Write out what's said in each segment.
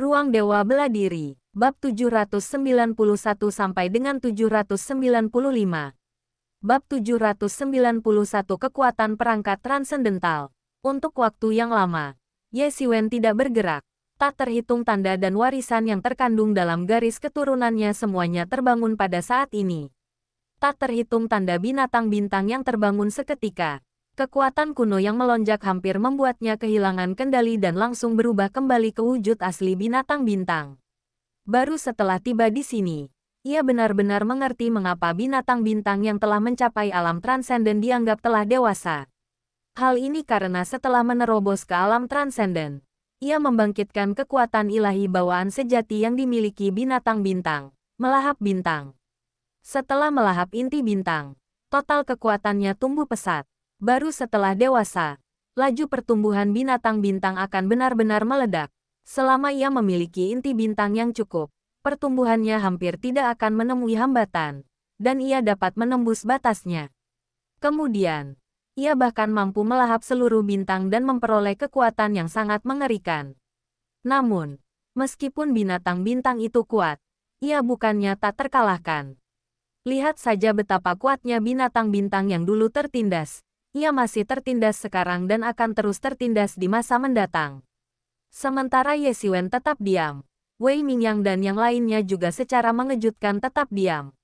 Ruang Dewa Bela Diri, Bab 791 sampai dengan 795. Bab 791 Kekuatan Perangkat Transendental. Untuk waktu yang lama, Ye Xiwen tidak bergerak. Tak terhitung tanda dan warisan yang terkandung dalam garis keturunannya semuanya terbangun pada saat ini. Tak terhitung tanda binatang bintang yang terbangun seketika. Kekuatan kuno yang melonjak hampir membuatnya kehilangan kendali dan langsung berubah kembali ke wujud asli binatang bintang. Baru setelah tiba di sini, ia benar-benar mengerti mengapa binatang bintang yang telah mencapai alam transenden dianggap telah dewasa. Hal ini karena setelah menerobos ke alam transenden, ia membangkitkan kekuatan ilahi bawaan sejati yang dimiliki binatang bintang, melahap bintang. Setelah melahap inti bintang, total kekuatannya tumbuh pesat. Baru setelah dewasa, laju pertumbuhan binatang bintang akan benar-benar meledak. Selama ia memiliki inti bintang yang cukup, pertumbuhannya hampir tidak akan menemui hambatan, dan ia dapat menembus batasnya. Kemudian, ia bahkan mampu melahap seluruh bintang dan memperoleh kekuatan yang sangat mengerikan. Namun, meskipun binatang bintang itu kuat, ia bukannya tak terkalahkan. Lihat saja betapa kuatnya binatang bintang yang dulu tertindas. Ia masih tertindas sekarang dan akan terus tertindas di masa mendatang. Sementara Ye Xiwen tetap diam, Wei Mingyang dan yang lainnya juga secara mengejutkan tetap diam.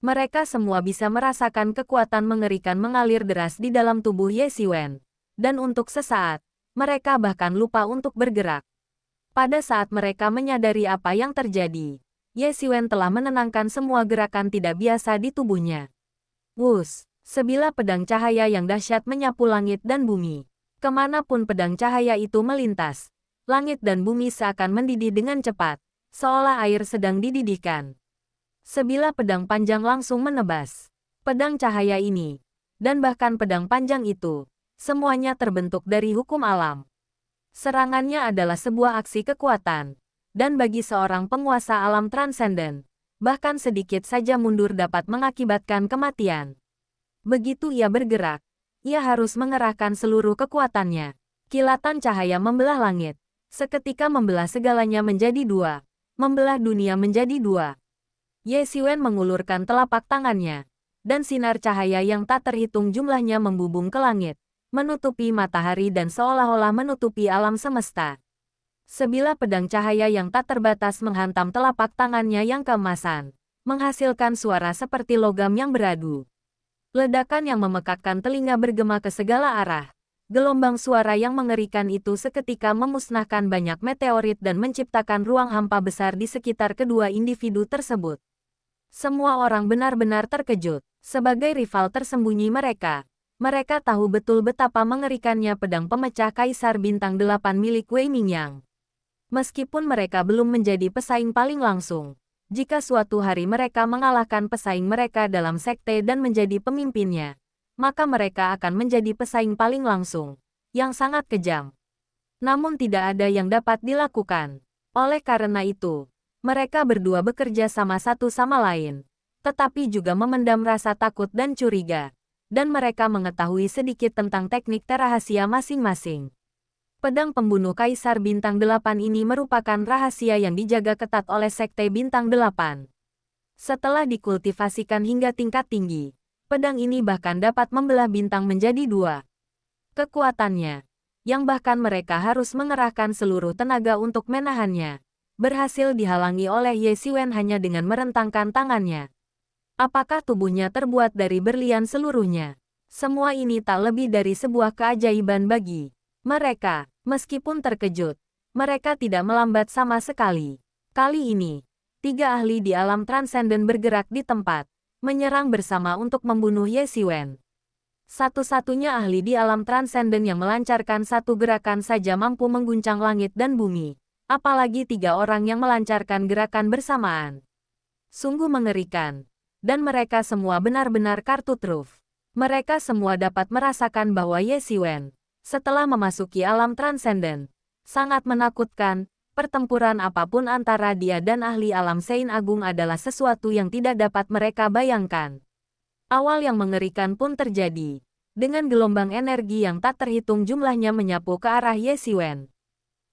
Mereka semua bisa merasakan kekuatan mengerikan mengalir deras di dalam tubuh Ye Xiwen. Dan untuk sesaat, mereka bahkan lupa untuk bergerak. Pada saat mereka menyadari apa yang terjadi, Ye Xiwen telah menenangkan semua gerakan tidak biasa di tubuhnya. Wus! Sebilah pedang cahaya yang dahsyat menyapu langit dan bumi. Kemanapun pedang cahaya itu melintas, langit dan bumi seakan mendidih dengan cepat, seolah air sedang dididihkan. Sebilah pedang panjang langsung menebas. Pedang cahaya ini, dan bahkan pedang panjang itu, semuanya terbentuk dari hukum alam. Serangannya adalah sebuah aksi kekuatan, dan bagi seorang penguasa alam transenden, bahkan sedikit saja mundur dapat mengakibatkan kematian. Begitu ia bergerak, ia harus mengerahkan seluruh kekuatannya. Kilatan cahaya membelah langit, seketika membelah segalanya menjadi dua, membelah dunia menjadi dua. Ye Xiwen mengulurkan telapak tangannya, dan sinar cahaya yang tak terhitung jumlahnya membubung ke langit, menutupi matahari dan seolah-olah menutupi alam semesta. Sebilah pedang cahaya yang tak terbatas menghantam telapak tangannya yang keemasan, menghasilkan suara seperti logam yang beradu. Ledakan yang memekakkan telinga bergema ke segala arah. Gelombang suara yang mengerikan itu seketika memusnahkan banyak meteorit dan menciptakan ruang hampa besar di sekitar kedua individu tersebut. Semua orang benar-benar terkejut. Sebagai rival tersembunyi mereka tahu betul betapa mengerikannya pedang pemecah Kaisar Bintang 8 milik Wei Mingyang. Meskipun mereka belum menjadi pesaing paling langsung, jika suatu hari mereka mengalahkan pesaing mereka dalam sekte dan menjadi pemimpinnya, maka mereka akan menjadi pesaing paling langsung, yang sangat kejam. Namun tidak ada yang dapat dilakukan. Oleh karena itu, mereka berdua bekerja sama satu sama lain, tetapi juga memendam rasa takut dan curiga, dan mereka mengetahui sedikit tentang teknik rahasia masing-masing. Pedang pembunuh Kaisar Bintang 8 ini merupakan rahasia yang dijaga ketat oleh Sekte Bintang 8. Setelah dikultivasikan hingga tingkat tinggi, pedang ini bahkan dapat membelah bintang menjadi dua. Kekuatannya, yang bahkan mereka harus mengerahkan seluruh tenaga untuk menahannya, berhasil dihalangi oleh Ye Xiwen hanya dengan merentangkan tangannya. Apakah tubuhnya terbuat dari berlian seluruhnya? Semua ini tak lebih dari sebuah keajaiban bagi mereka. Meskipun terkejut, mereka tidak melambat sama sekali. Kali ini, 3 ahli di alam transenden bergerak di tempat, menyerang bersama untuk membunuh Ye Xiwen. Satu-satunya ahli di alam transenden yang melancarkan satu gerakan saja mampu mengguncang langit dan bumi, apalagi 3 orang yang melancarkan gerakan bersamaan. Sungguh mengerikan, dan mereka semua benar-benar kartu truf. Mereka semua dapat merasakan bahwa Ye Xiwen, setelah memasuki alam transenden, sangat menakutkan. Pertempuran apapun antara dia dan ahli alam Sein Agung adalah sesuatu yang tidak dapat mereka bayangkan. Awal yang mengerikan pun terjadi, dengan gelombang energi yang tak terhitung jumlahnya menyapu ke arah Ye Xiwen.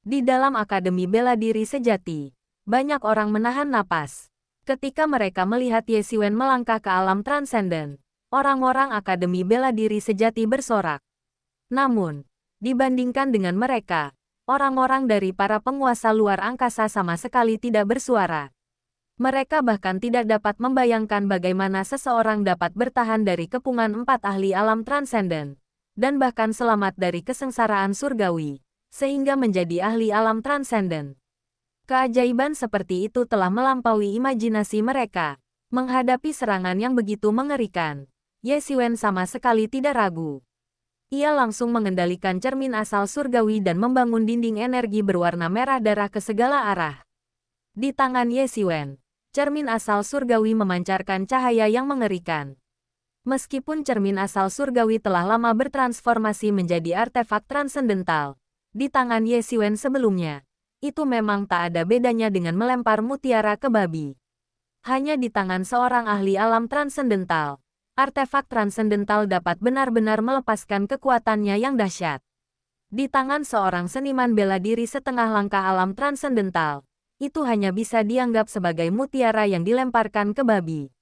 Di dalam Akademi Bela Diri Sejati, banyak orang menahan napas. Ketika mereka melihat Ye Xiwen melangkah ke alam transenden, orang-orang Akademi Bela Diri Sejati bersorak. Namun, dibandingkan dengan mereka, orang-orang dari para penguasa luar angkasa sama sekali tidak bersuara. Mereka bahkan tidak dapat membayangkan bagaimana seseorang dapat bertahan dari kepungan 4 ahli alam transenden, dan bahkan selamat dari kesengsaraan surgawi, sehingga menjadi ahli alam transenden. Keajaiban seperti itu telah melampaui imajinasi mereka. Menghadapi serangan yang begitu mengerikan, Ye Xiwen sama sekali tidak ragu. Ia langsung mengendalikan cermin asal surgawi dan membangun dinding energi berwarna merah darah ke segala arah. Di tangan Ye Xiwen, cermin asal surgawi memancarkan cahaya yang mengerikan. Meskipun cermin asal surgawi telah lama bertransformasi menjadi artefak transendental, di tangan Ye Xiwen sebelumnya, itu memang tak ada bedanya dengan melempar mutiara ke babi. Hanya di tangan seorang ahli alam transendental, artefak transendental dapat benar-benar melepaskan kekuatannya yang dahsyat. Di tangan seorang seniman bela diri setengah langkah alam transendental, itu hanya bisa dianggap sebagai mutiara yang dilemparkan ke babi.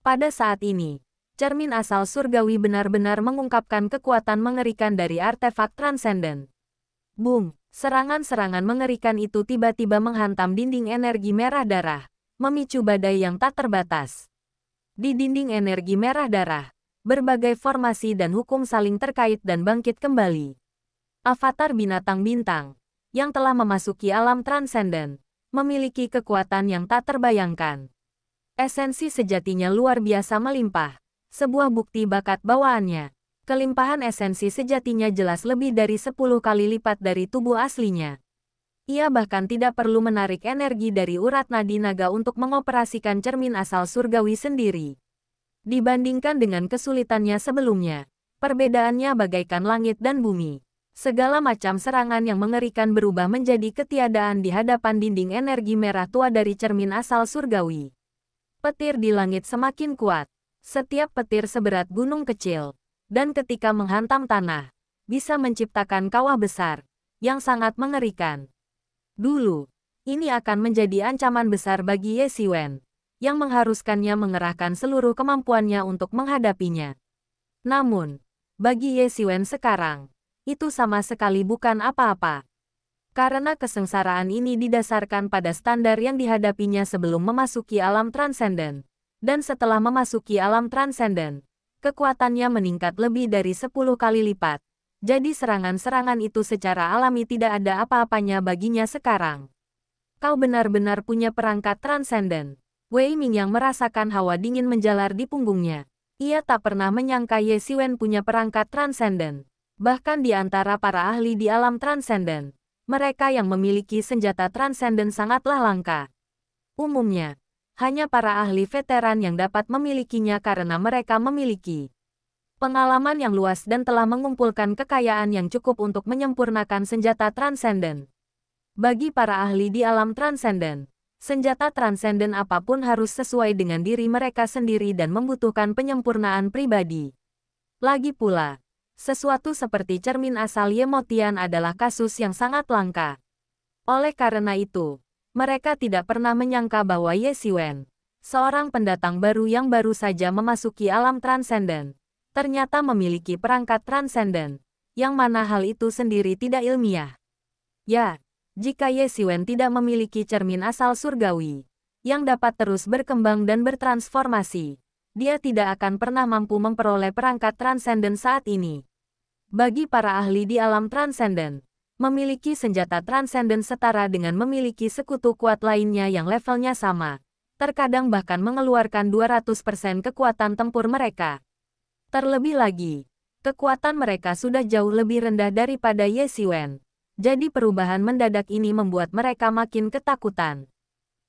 Pada saat ini, cermin asal surgawi benar-benar mengungkapkan kekuatan mengerikan dari artefak transenden. Boom! Serangan-serangan mengerikan itu tiba-tiba menghantam dinding energi merah darah, memicu badai yang tak terbatas. Di dinding energi merah darah, berbagai formasi dan hukum saling terkait dan bangkit kembali. Avatar binatang bintang, yang telah memasuki alam transenden, memiliki kekuatan yang tak terbayangkan. Esensi sejatinya luar biasa melimpah, sebuah bukti bakat bawaannya. Kelimpahan esensi sejatinya jelas lebih dari 10 kali lipat dari tubuh aslinya. Ia bahkan tidak perlu menarik energi dari urat nadi naga untuk mengoperasikan cermin asal surgawi sendiri. Dibandingkan dengan kesulitannya sebelumnya, perbedaannya bagaikan langit dan bumi. Segala macam serangan yang mengerikan berubah menjadi ketiadaan di hadapan dinding energi merah tua dari cermin asal surgawi. Petir di langit semakin kuat. Setiap petir seberat gunung kecil. Dan ketika menghantam tanah, bisa menciptakan kawah besar, yang sangat mengerikan. Dulu, ini akan menjadi ancaman besar bagi Ye Xiwen, yang mengharuskannya mengerahkan seluruh kemampuannya untuk menghadapinya. Namun, bagi Ye Xiwen sekarang, itu sama sekali bukan apa-apa. Karena kesengsaraan ini didasarkan pada standar yang dihadapinya sebelum memasuki alam transenden, dan setelah memasuki alam transenden, kekuatannya meningkat lebih dari 10 kali lipat. Jadi serangan-serangan itu secara alami tidak ada apa-apanya baginya sekarang. Kau benar-benar punya perangkat transenden. Wei Ming yang merasakan hawa dingin menjalar di punggungnya. Ia tak pernah menyangka Ye Xiwen punya perangkat transenden. Bahkan di antara para ahli di alam transenden, mereka yang memiliki senjata transenden sangatlah langka. Umumnya, hanya para ahli veteran yang dapat memilikinya karena mereka memiliki pengalaman yang luas dan telah mengumpulkan kekayaan yang cukup untuk menyempurnakan senjata transenden. Bagi para ahli di alam transenden, senjata transenden apapun harus sesuai dengan diri mereka sendiri dan membutuhkan penyempurnaan pribadi. Lagi pula, sesuatu seperti cermin asal Yemotian adalah kasus yang sangat langka. Oleh karena itu, mereka tidak pernah menyangka bahwa Ye Xiwen, seorang pendatang baru yang baru saja memasuki alam transenden, ternyata memiliki perangkat transenden, yang mana hal itu sendiri tidak ilmiah. Ya, jika Ye Xiwen tidak memiliki cermin asal surgawi, yang dapat terus berkembang dan bertransformasi, dia tidak akan pernah mampu memperoleh perangkat transenden saat ini. Bagi para ahli di alam transenden, memiliki senjata transenden setara dengan memiliki sekutu kuat lainnya yang levelnya sama, terkadang bahkan mengeluarkan 200% kekuatan tempur mereka. Terlebih lagi, kekuatan mereka sudah jauh lebih rendah daripada Ye Xiwen. Jadi perubahan mendadak ini membuat mereka makin ketakutan.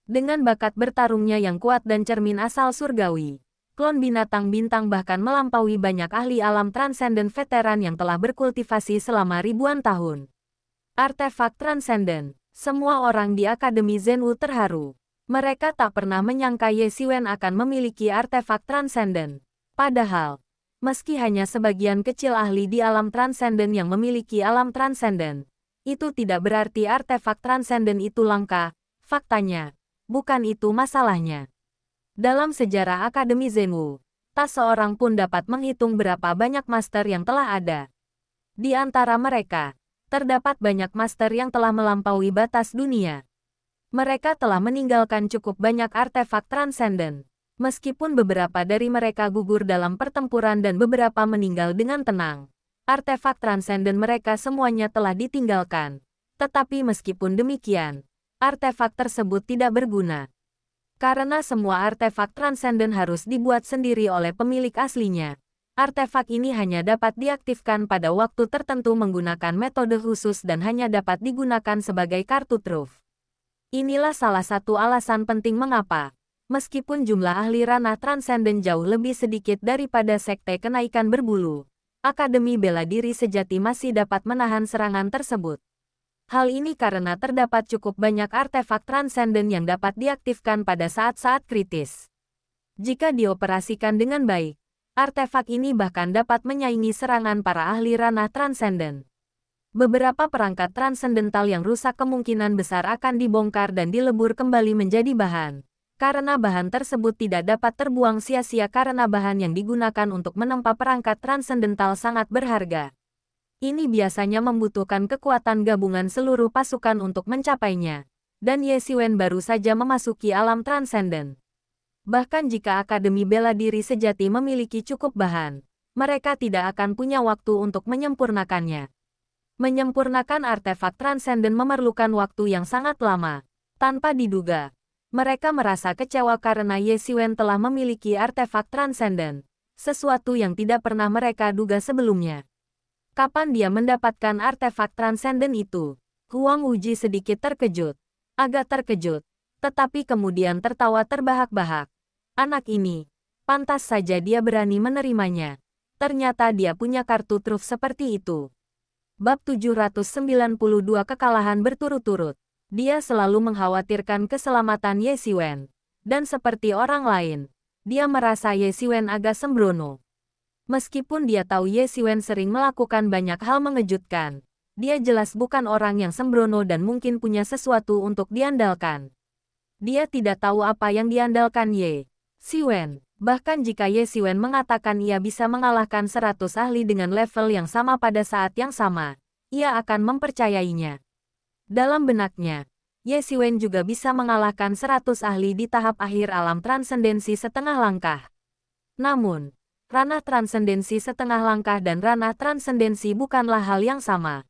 Dengan bakat bertarungnya yang kuat dan cermin asal surgawi, klon binatang bintang bahkan melampaui banyak ahli alam transenden veteran yang telah berkultivasi selama ribuan tahun. Artefak transenden. Semua orang di Akademi Zhenwu terharu. Mereka tak pernah menyangka Ye Xiwen akan memiliki artefak transenden. Padahal, meski hanya sebagian kecil ahli di alam transenden yang memiliki alam transenden, Itu tidak berarti artefak transenden itu langka. Faktanya, bukan itu masalahnya. Dalam sejarah Akademi Zenwu, tak seorang pun dapat menghitung berapa banyak master yang telah ada. Di antara mereka, terdapat banyak master yang telah melampaui batas dunia. Mereka telah meninggalkan cukup banyak artefak transenden. Meskipun beberapa dari mereka gugur dalam pertempuran dan beberapa meninggal dengan tenang, artefak transenden mereka semuanya telah ditinggalkan. Tetapi meskipun demikian, artefak tersebut tidak berguna. Karena semua artefak transenden harus dibuat sendiri oleh pemilik aslinya. Artefak ini hanya dapat diaktifkan pada waktu tertentu menggunakan metode khusus dan hanya dapat digunakan sebagai kartu truf. Inilah salah satu alasan penting mengapa, meskipun jumlah ahli ranah transenden jauh lebih sedikit daripada sekte kenaikan berbulu, Akademi Bela Diri Sejati masih dapat menahan serangan tersebut. Hal ini karena terdapat cukup banyak artefak transenden yang dapat diaktifkan pada saat-saat kritis. Jika dioperasikan dengan baik, artefak ini bahkan dapat menyaingi serangan para ahli ranah transenden. Beberapa perangkat transendental yang rusak kemungkinan besar akan dibongkar dan dilebur kembali menjadi bahan. Karena bahan tersebut tidak dapat terbuang sia-sia karena bahan yang digunakan untuk menempa perangkat transendental sangat berharga. Ini biasanya membutuhkan kekuatan gabungan seluruh pasukan untuk mencapainya. Dan Ye Xiwen baru saja memasuki alam transenden. Bahkan jika Akademi Bela Diri Sejati memiliki cukup bahan, mereka tidak akan punya waktu untuk menyempurnakannya. Menyempurnakan artefak transenden memerlukan waktu yang sangat lama. Tanpa diduga, mereka merasa kecewa karena Ye Xiwen telah memiliki artefak transenden, sesuatu yang tidak pernah mereka duga sebelumnya. Kapan dia mendapatkan artefak transenden itu? Huang Wuji sedikit terkejut, agak terkejut, tetapi kemudian tertawa terbahak-bahak. Anak ini, pantas saja dia berani menerimanya. Ternyata dia punya kartu truf seperti itu. Bab 792 kekalahan berturut-turut. Dia selalu mengkhawatirkan keselamatan Ye Xiwen. Dan seperti orang lain, dia merasa Ye Xiwen agak sembrono. Meskipun dia tahu Ye Xiwen sering melakukan banyak hal mengejutkan, dia jelas bukan orang yang sembrono dan mungkin punya sesuatu untuk diandalkan. Dia tidak tahu apa yang diandalkan Ye Xiwen. Bahkan jika Ye Xiwen mengatakan ia bisa mengalahkan 100 ahli dengan level yang sama pada saat yang sama, ia akan mempercayainya. Dalam benaknya, Ye Xiwen juga bisa mengalahkan 100 ahli di tahap akhir alam transendensi setengah langkah. Namun, ranah transendensi setengah langkah dan ranah transendensi bukanlah hal yang sama.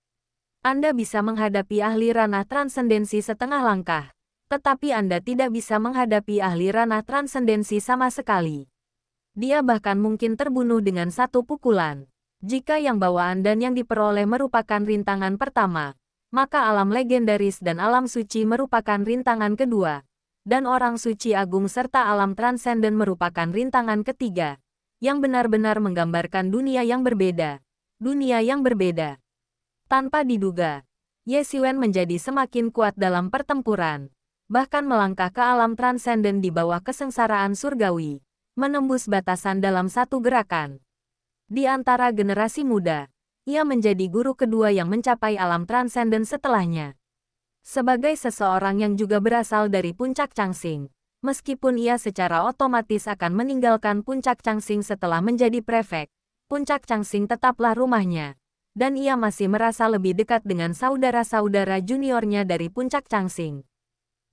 Anda bisa menghadapi ahli ranah transendensi setengah langkah, tetapi Anda tidak bisa menghadapi ahli ranah transendensi sama sekali. Dia bahkan mungkin terbunuh dengan satu pukulan. Jika yang bawaan dan yang diperoleh merupakan rintangan pertama, maka alam legendaris dan alam suci merupakan rintangan kedua, dan orang suci agung serta alam transenden merupakan rintangan ketiga, yang benar-benar menggambarkan dunia yang berbeda. Dunia yang berbeda. Tanpa diduga, Ye Xiwen menjadi semakin kuat dalam pertempuran, bahkan melangkah ke alam transenden di bawah kesengsaraan surgawi, menembus batasan dalam satu gerakan. Di antara generasi muda, ia menjadi guru kedua yang mencapai alam transenden setelahnya. Sebagai seseorang yang juga berasal dari Puncak Changxing, meskipun ia secara otomatis akan meninggalkan Puncak Changxing setelah menjadi prefek, Puncak Changxing tetaplah rumahnya, dan ia masih merasa lebih dekat dengan saudara-saudara juniornya dari Puncak Changxing.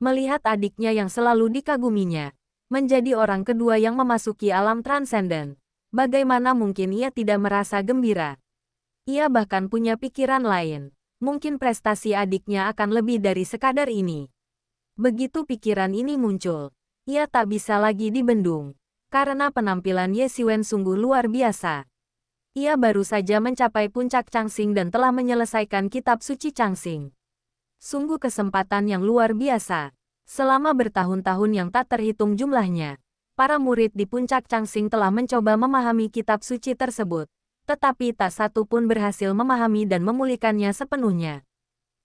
Melihat adiknya yang selalu dikaguminya, menjadi orang kedua yang memasuki alam transenden, bagaimana mungkin ia tidak merasa gembira? Ia bahkan punya pikiran lain. Mungkin prestasi adiknya akan lebih dari sekadar ini. Begitu pikiran ini muncul, ia tak bisa lagi dibendung. Karena penampilan Ye Xiwen sungguh luar biasa. Ia baru saja mencapai Puncak Changxing dan telah menyelesaikan kitab suci Changxing. Sungguh kesempatan yang luar biasa. Selama bertahun-tahun yang tak terhitung jumlahnya, para murid di Puncak Changxing telah mencoba memahami kitab suci tersebut. Tetapi tak satu pun berhasil memahami dan memulihkannya sepenuhnya.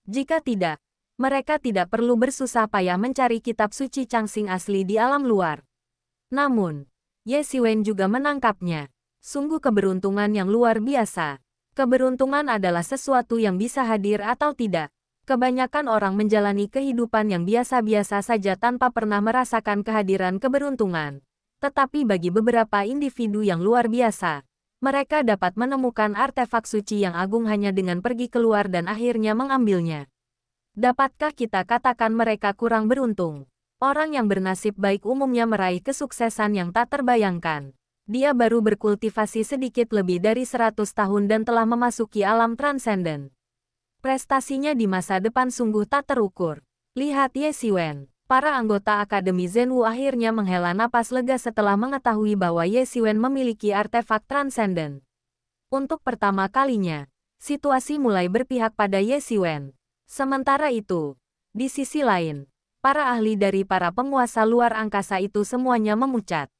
Jika tidak, mereka tidak perlu bersusah payah mencari kitab suci Changxing asli di alam luar. Namun, Ye Xiwen juga menangkapnya. Sungguh keberuntungan yang luar biasa. Keberuntungan adalah sesuatu yang bisa hadir atau tidak. Kebanyakan orang menjalani kehidupan yang biasa-biasa saja tanpa pernah merasakan kehadiran keberuntungan. Tetapi bagi beberapa individu yang luar biasa, mereka dapat menemukan artefak suci yang agung hanya dengan pergi keluar dan akhirnya mengambilnya. Dapatkah kita katakan mereka kurang beruntung? Orang yang bernasib baik umumnya meraih kesuksesan yang tak terbayangkan. Dia baru berkultivasi sedikit lebih dari 100 tahun dan telah memasuki alam transenden. Prestasinya di masa depan sungguh tak terukur. Lihat Ye Xiwen. Para anggota Akademi Zhenwu akhirnya menghela napas lega setelah mengetahui bahwa Ye Xiwen memiliki artefak transenden. Untuk pertama kalinya, situasi mulai berpihak pada Ye Xiwen. Sementara itu, di sisi lain, para ahli dari para penguasa luar angkasa itu semuanya memucat.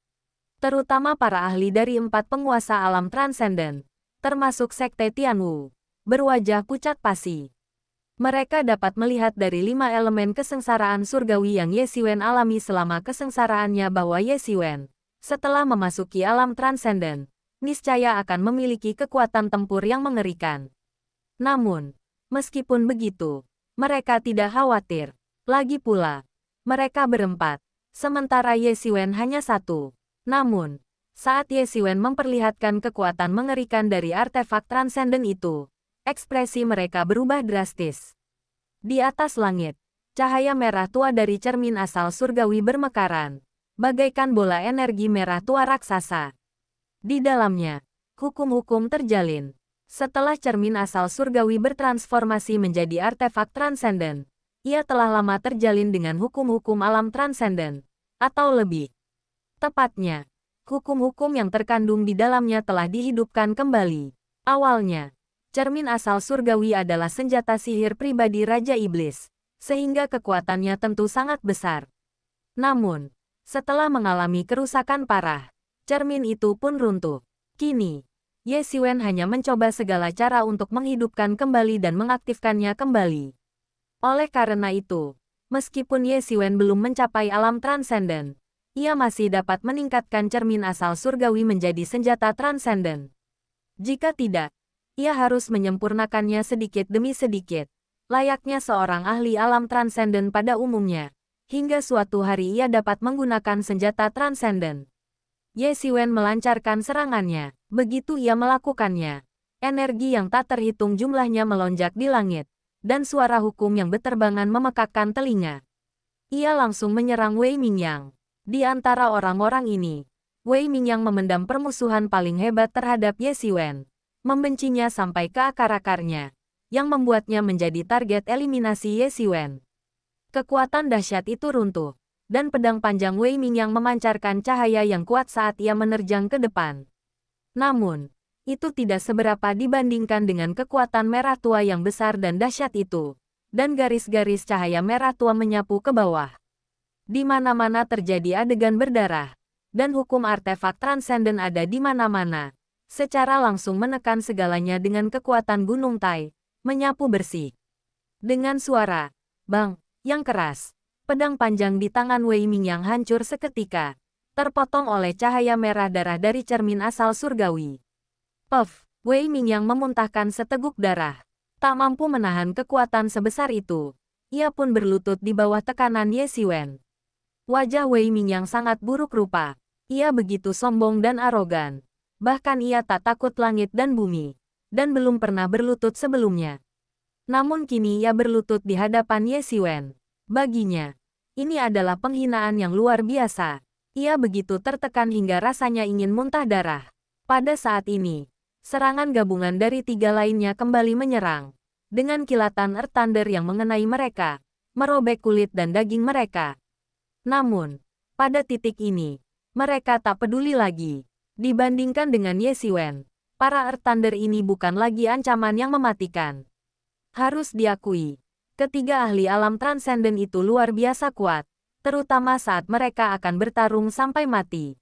Terutama para ahli dari 4 penguasa alam transenden, termasuk Sekte Tianwu, berwajah pucat pasi. Mereka dapat melihat dari 5 elemen kesengsaraan surgawi yang Ye Xiwen alami selama kesengsaraannya bahwa Ye Xiwen, setelah memasuki alam transenden, niscaya akan memiliki kekuatan tempur yang mengerikan. Namun, meskipun begitu, mereka tidak khawatir. Lagi pula, mereka berempat, sementara Ye Xiwen hanya satu. Namun, saat Ye Xiwen memperlihatkan kekuatan mengerikan dari artefak transenden itu, ekspresi mereka berubah drastis. Di atas langit, cahaya merah tua dari cermin asal surgawi bermekaran, bagaikan bola energi merah tua raksasa. Di dalamnya, hukum-hukum terjalin. Setelah cermin asal surgawi bertransformasi menjadi artefak transenden, ia telah lama terjalin dengan hukum-hukum alam transenden, atau lebih tepatnya, hukum-hukum yang terkandung di dalamnya telah dihidupkan kembali. Awalnya, cermin asal surgawi adalah senjata sihir pribadi Raja Iblis, sehingga kekuatannya tentu sangat besar. Namun, setelah mengalami kerusakan parah, cermin itu pun runtuh. Kini, Ye Xiwen hanya mencoba segala cara untuk menghidupkan kembali dan mengaktifkannya kembali. Oleh karena itu, meskipun Ye Xiwen belum mencapai alam transenden, ia masih dapat meningkatkan cermin asal surgawi menjadi senjata transenden. Jika tidak, ia harus menyempurnakannya sedikit demi sedikit, layaknya seorang ahli alam transenden pada umumnya, hingga suatu hari ia dapat menggunakan senjata transenden. Ye Xiwen melancarkan serangannya. Begitu ia melakukannya, energi yang tak terhitung jumlahnya melonjak di langit, dan suara hukum yang berterbangan memekakkan telinga. Ia langsung menyerang Wei Mingyang. Di antara orang-orang ini, Wei Mingyang memendam permusuhan paling hebat terhadap Ye Xiwen, membencinya sampai ke akar-akarnya, yang membuatnya menjadi target eliminasi Ye Xiwen. Kekuatan dahsyat itu runtuh, dan pedang panjang Wei Mingyang memancarkan cahaya yang kuat saat ia menerjang ke depan. Namun, itu tidak seberapa dibandingkan dengan kekuatan merah tua yang besar dan dahsyat itu, dan garis-garis cahaya merah tua menyapu ke bawah. Di mana-mana terjadi adegan berdarah, dan hukum artefak transenden ada di mana-mana, secara langsung menekan segalanya dengan kekuatan Gunung Tai, menyapu bersih. Dengan suara, bang, yang keras, pedang panjang di tangan Wei Mingyang hancur seketika, terpotong oleh cahaya merah darah dari cermin asal surgawi. Puff, Wei Mingyang memuntahkan seteguk darah. Tak mampu menahan kekuatan sebesar itu, ia pun berlutut di bawah tekanan Ye Xiwen. Wajah Wei Mingyang sangat buruk rupa. Ia begitu sombong dan arogan. Bahkan ia tak takut langit dan bumi, dan belum pernah berlutut sebelumnya. Namun kini ia berlutut di hadapan Ye Xiwen. Baginya, ini adalah penghinaan yang luar biasa. Ia begitu tertekan hingga rasanya ingin muntah darah. Pada saat ini, serangan gabungan dari 3 lainnya kembali menyerang. Dengan kilatan Earth Thunder yang mengenai mereka, merobek kulit dan daging mereka. Namun, pada titik ini, mereka tak peduli lagi. Dibandingkan dengan Ye Xiwen, para Earth Thunder ini bukan lagi ancaman yang mematikan. Harus diakui, ketiga ahli alam transenden itu luar biasa kuat, terutama saat mereka akan bertarung sampai mati.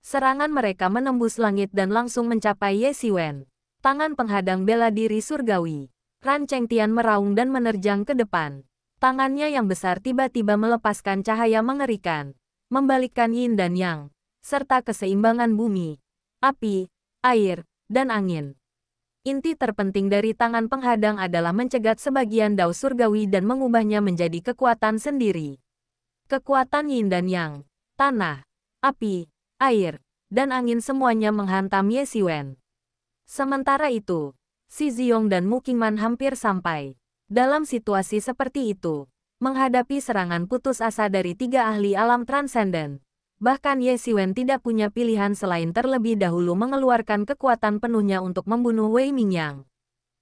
Serangan mereka menembus langit dan langsung mencapai Ye Xiwen. Tangan penghadang bela diri surgawi. Ran Chengtian meraung dan menerjang ke depan. Tangannya yang besar tiba-tiba melepaskan cahaya mengerikan, membalikkan yin dan yang, serta keseimbangan bumi, api, air, dan angin. Inti terpenting dari tangan penghadang adalah mencegat sebagian dao surgawi dan mengubahnya menjadi kekuatan sendiri. Kekuatan yin dan yang, tanah, api, air, dan angin semuanya menghantam Ye Xiwen. Sementara itu, Shi Ziyong dan Mu Qingman hampir sampai. Dalam situasi seperti itu, menghadapi serangan putus asa dari 3 ahli alam transenden, bahkan Ye Xiwen tidak punya pilihan selain terlebih dahulu mengeluarkan kekuatan penuhnya untuk membunuh Wei Mingyang.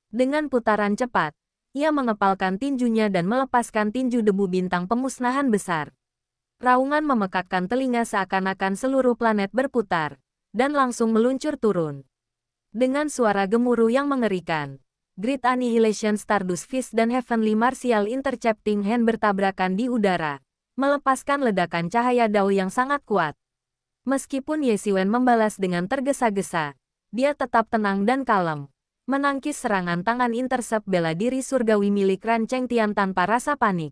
Dengan putaran cepat, ia mengepalkan tinjunya dan melepaskan tinju debu bintang pemusnahan besar. Raungan memekakkan telinga seakan-akan seluruh planet berputar, dan langsung meluncur turun. Dengan suara gemuruh yang mengerikan, Great Annihilation Stardust Fist dan Heavenly Martial Intercepting Hand bertabrakan di udara, melepaskan ledakan cahaya dao yang sangat kuat. Meskipun Ye Xiwen membalas dengan tergesa-gesa, dia tetap tenang dan kalem, menangkis serangan tangan intercept bela diri surgawi milik Ran Chengtian tanpa rasa panik.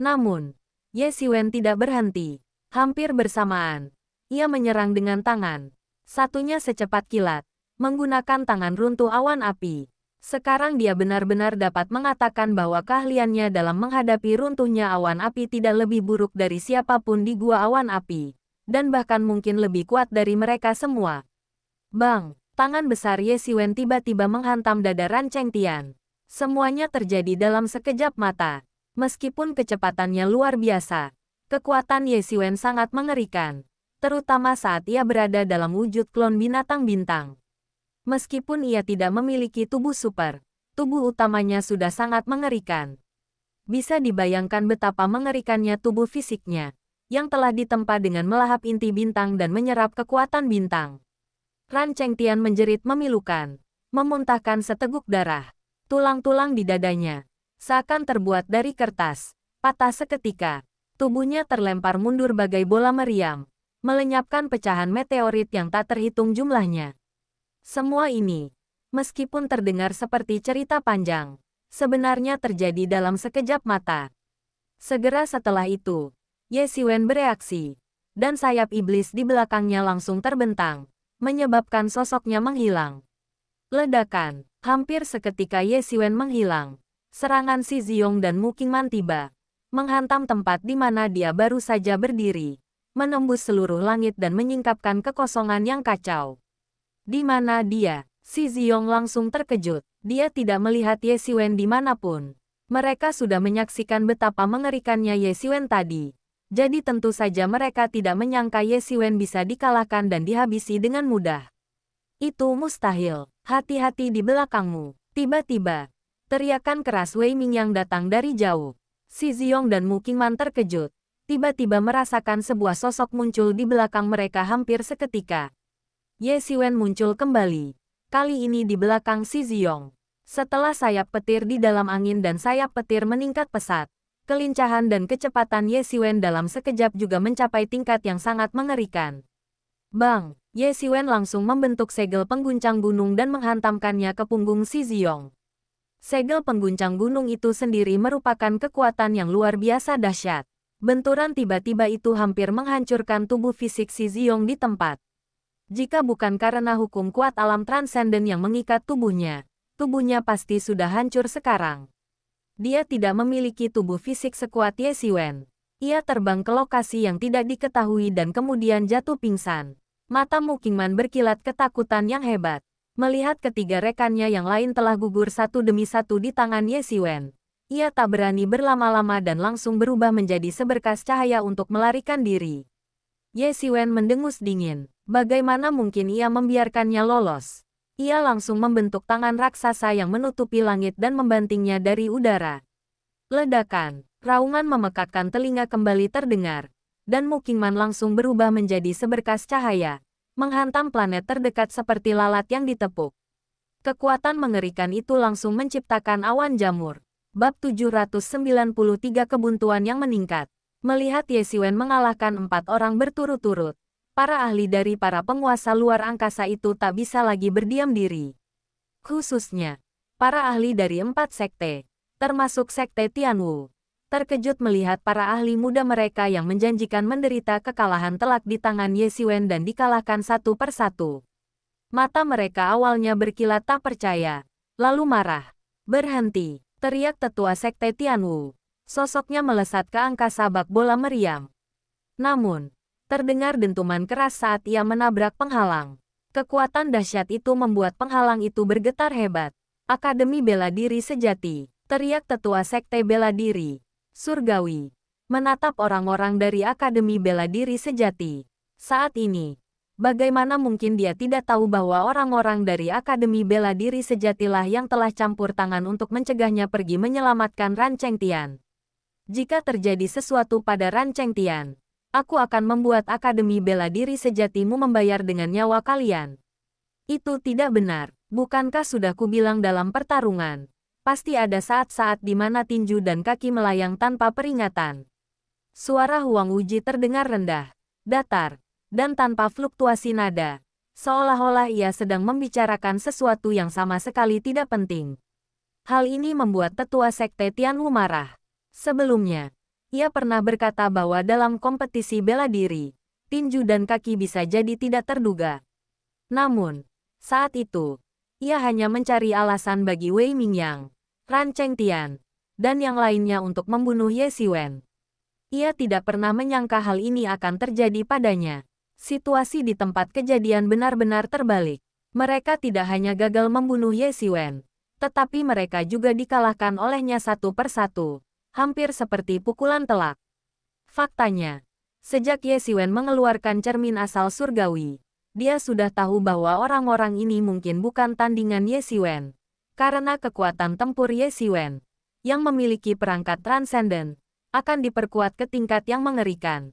Namun, Ye Xiwen tidak berhenti. Hampir bersamaan, ia menyerang dengan tangan satunya secepat kilat, menggunakan tangan runtuh awan api. Sekarang dia benar-benar dapat mengatakan bahwa keahliannya dalam menghadapi runtuhnya awan api tidak lebih buruk dari siapapun di gua awan api, dan bahkan mungkin lebih kuat dari mereka semua. Bang! Tangan besar Ye Xiwen tiba-tiba menghantam dada Ran Chengtian. Semuanya terjadi dalam sekejap mata. Meskipun kecepatannya luar biasa, kekuatan Ye Xiwen sangat mengerikan, terutama saat ia berada dalam wujud klon binatang bintang. Meskipun ia tidak memiliki tubuh super, tubuh utamanya sudah sangat mengerikan. Bisa dibayangkan betapa mengerikannya tubuh fisiknya, yang telah ditempa dengan melahap inti bintang dan menyerap kekuatan bintang. Ran Chengtian menjerit memilukan, memuntahkan seteguk darah. Tulang-tulang di dadanya, seakan terbuat dari kertas, patah seketika. Tubuhnya terlempar mundur bagai bola meriam, melenyapkan pecahan meteorit yang tak terhitung jumlahnya. Semua ini, meskipun terdengar seperti cerita panjang, sebenarnya terjadi dalam sekejap mata. Segera setelah itu, Ye Xiwen bereaksi, dan sayap iblis di belakangnya langsung terbentang, menyebabkan sosoknya menghilang. Ledakan, hampir seketika Ye Xiwen menghilang. Serangan Shi Ziyong dan Mu Qingman tiba, menghantam tempat di mana dia baru saja berdiri, menembus seluruh langit dan menyingkapkan kekosongan yang kacau. Di mana dia? Shi Ziyong langsung terkejut. Dia tidak melihat Ye Xiwen dimanapun. Mereka sudah menyaksikan betapa mengerikannya Ye Xiwen tadi. Jadi tentu saja mereka tidak menyangka Ye Xiwen bisa dikalahkan dan dihabisi dengan mudah. Itu mustahil. Hati-hati di belakangmu. Tiba-tiba, teriakan keras Wei Mingyang datang dari jauh. Shi Ziyong dan Mu Qingman terkejut. Tiba-tiba merasakan sebuah sosok muncul di belakang mereka hampir seketika. Ye Xiwen muncul kembali. Kali ini di belakang Shi Ziyong. Setelah sayap petir di dalam angin dan sayap petir meningkat pesat, kelincahan dan kecepatan Ye Xiwen dalam sekejap juga mencapai tingkat yang sangat mengerikan. Bang! Ye Xiwen langsung membentuk segel pengguncang gunung dan menghantamkannya ke punggung Shi Ziyong. Segel pengguncang gunung itu sendiri merupakan kekuatan yang luar biasa dahsyat. Benturan tiba-tiba itu hampir menghancurkan tubuh fisik Shi Ziyong di tempat. Jika bukan karena hukum kuat alam transenden yang mengikat tubuhnya pasti sudah hancur sekarang. Dia tidak memiliki tubuh fisik sekuat Ye Xiwen. Ia terbang ke lokasi yang tidak diketahui dan kemudian jatuh pingsan. Mata Mu Qingman berkilat ketakutan yang hebat. Melihat ketiga rekannya yang lain telah gugur satu demi satu di tangan Ye Xiwen. Ia tak berani berlama-lama dan langsung berubah menjadi seberkas cahaya untuk melarikan diri. Ye Xiwen mendengus dingin. Bagaimana mungkin ia membiarkannya lolos? Ia langsung membentuk tangan raksasa yang menutupi langit dan membantingnya dari udara. Ledakan, raungan memekakkan telinga kembali terdengar, dan Mu Qingman langsung berubah menjadi seberkas cahaya, menghantam planet terdekat seperti lalat yang ditepuk. Kekuatan mengerikan itu langsung menciptakan awan jamur. Bab 793 Kebuntuan yang meningkat. Melihat Ye Xiwen mengalahkan 4 orang berturut-turut, para ahli dari para penguasa luar angkasa itu tak bisa lagi berdiam diri. Khususnya, para ahli dari 4 sekte, termasuk sekte Tianwu, terkejut melihat para ahli muda mereka yang menjanjikan menderita kekalahan telak di tangan Ye Xiwen dan dikalahkan satu persatu. Mata mereka awalnya berkilat tak percaya, lalu marah. Berhenti, teriak tetua sekte Tianwu. Sosoknya melesat ke angkasa bak bola meriam. Namun, terdengar dentuman keras saat ia menabrak penghalang. Kekuatan dahsyat itu membuat penghalang itu bergetar hebat. Akademi Bela Diri Sejati, teriak tetua sekte bela diri surgawi. Menatap orang-orang dari Akademi Bela Diri Sejati. Saat ini, bagaimana mungkin dia tidak tahu bahwa orang-orang dari Akademi Bela Diri Sejatilah yang telah campur tangan untuk mencegahnya pergi menyelamatkan Ran Chengtian. Jika terjadi sesuatu pada Ran Chengtian, aku akan membuat Akademi Bela Diri Sejatimu membayar dengan nyawa kalian. Itu tidak benar. Bukankah sudah kubilang dalam pertarungan? Pasti ada saat-saat di mana tinju dan kaki melayang tanpa peringatan. Suara Huang Wuji terdengar rendah, datar, dan tanpa fluktuasi nada. Seolah-olah ia sedang membicarakan sesuatu yang sama sekali tidak penting. Hal ini membuat tetua sekte Tianwu marah. Sebelumnya, ia pernah berkata bahwa dalam kompetisi bela diri, tinju dan kaki bisa jadi tidak terduga. Namun, saat itu, ia hanya mencari alasan bagi Wei Mingyang, Ran Chengtian, dan yang lainnya untuk membunuh Ye Xiwen. Ia tidak pernah menyangka hal ini akan terjadi padanya. Situasi di tempat kejadian benar-benar terbalik. Mereka tidak hanya gagal membunuh Ye Xiwen, tetapi mereka juga dikalahkan olehnya satu persatu. Hampir seperti pukulan telak. Faktanya, sejak Ye Xiwen mengeluarkan cermin asal surgawi, dia sudah tahu bahwa orang-orang ini mungkin bukan tandingan Ye Xiwen. Karena kekuatan tempur Ye Xiwen, yang memiliki perangkat transenden, akan diperkuat ke tingkat yang mengerikan.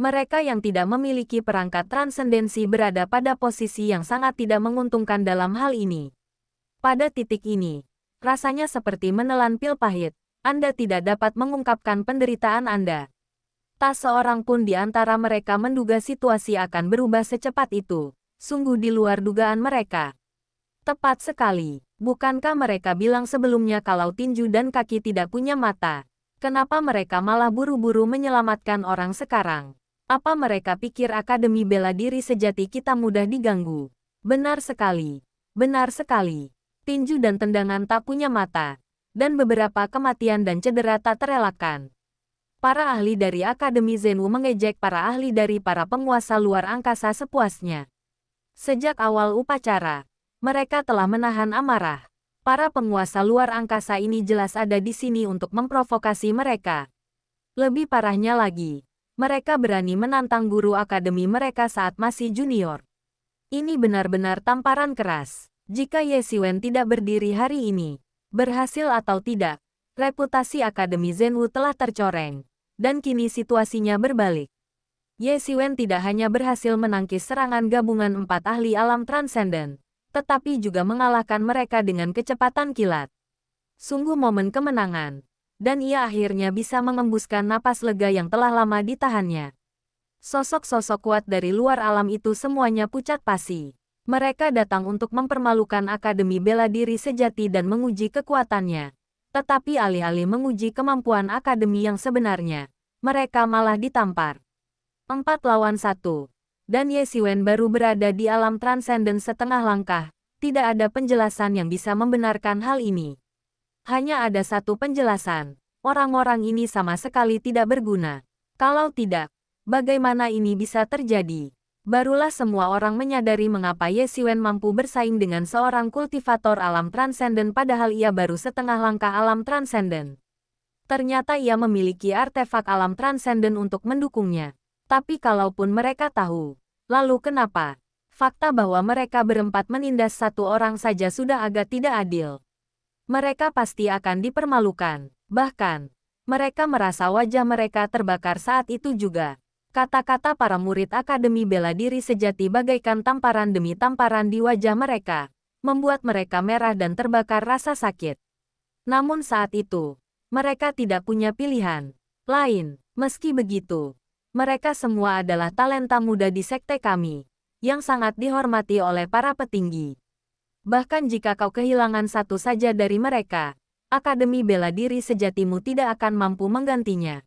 Mereka yang tidak memiliki perangkat transendensi berada pada posisi yang sangat tidak menguntungkan dalam hal ini. Pada titik ini, rasanya seperti menelan pil pahit. Anda tidak dapat mengungkapkan penderitaan Anda. Tak seorang pun di antara mereka menduga situasi akan berubah secepat itu. Sungguh di luar dugaan mereka. Tepat sekali. Bukankah mereka bilang sebelumnya kalau tinju dan kaki tidak punya mata? Kenapa mereka malah buru-buru menyelamatkan orang sekarang? Apa mereka pikir Akademi Bela Diri Sejati kita mudah diganggu? Benar sekali. Benar sekali. Tinju dan tendangan tak punya mata. Dan beberapa kematian dan cedera tak terelakkan. Para ahli dari Akademi Zhenwu mengejek para ahli dari para penguasa luar angkasa sepuasnya. Sejak awal upacara, mereka telah menahan amarah. Para penguasa luar angkasa ini jelas ada di sini untuk memprovokasi mereka. Lebih parahnya lagi, mereka berani menantang guru akademi mereka saat masih junior. Ini benar-benar tamparan keras. Jika Ye Xiwen tidak berdiri hari ini, berhasil atau tidak, reputasi Akademi Zhenwu telah tercoreng, dan kini situasinya berbalik. Ye Xiwen tidak hanya berhasil menangkis serangan gabungan 4 ahli alam transenden, tetapi juga mengalahkan mereka dengan kecepatan kilat. Sungguh momen kemenangan, dan ia akhirnya bisa mengembuskan napas lega yang telah lama ditahannya. Sosok-sosok kuat dari luar alam itu semuanya pucat pasi. Mereka datang untuk mempermalukan Akademi Bela Diri Sejati dan menguji kekuatannya. Tetapi alih-alih menguji kemampuan Akademi yang sebenarnya, mereka malah ditampar. 4 lawan 1. Dan Ye Xiwen baru berada di alam transenden setengah langkah. Tidak ada penjelasan yang bisa membenarkan hal ini. Hanya ada satu penjelasan. Orang-orang ini sama sekali tidak berguna. Kalau tidak, bagaimana ini bisa terjadi? Barulah semua orang menyadari mengapa Ye Xiwen mampu bersaing dengan seorang kultivator alam transenden padahal ia baru setengah langkah alam transenden. Ternyata ia memiliki artefak alam transenden untuk mendukungnya. Tapi kalaupun mereka tahu, lalu kenapa? Fakta bahwa mereka berempat menindas satu orang saja sudah agak tidak adil. Mereka pasti akan dipermalukan. Bahkan, mereka merasa wajah mereka terbakar saat itu juga. Kata-kata para murid Akademi Bela Diri Sejati bagaikan tamparan demi tamparan di wajah mereka, membuat mereka merah dan terbakar rasa sakit. Namun saat itu, mereka tidak punya pilihan lain. Meski begitu, mereka semua adalah talenta muda di sekte kami, yang sangat dihormati oleh para petinggi. Bahkan jika kau kehilangan satu saja dari mereka, Akademi Bela Diri Sejatimu tidak akan mampu menggantinya.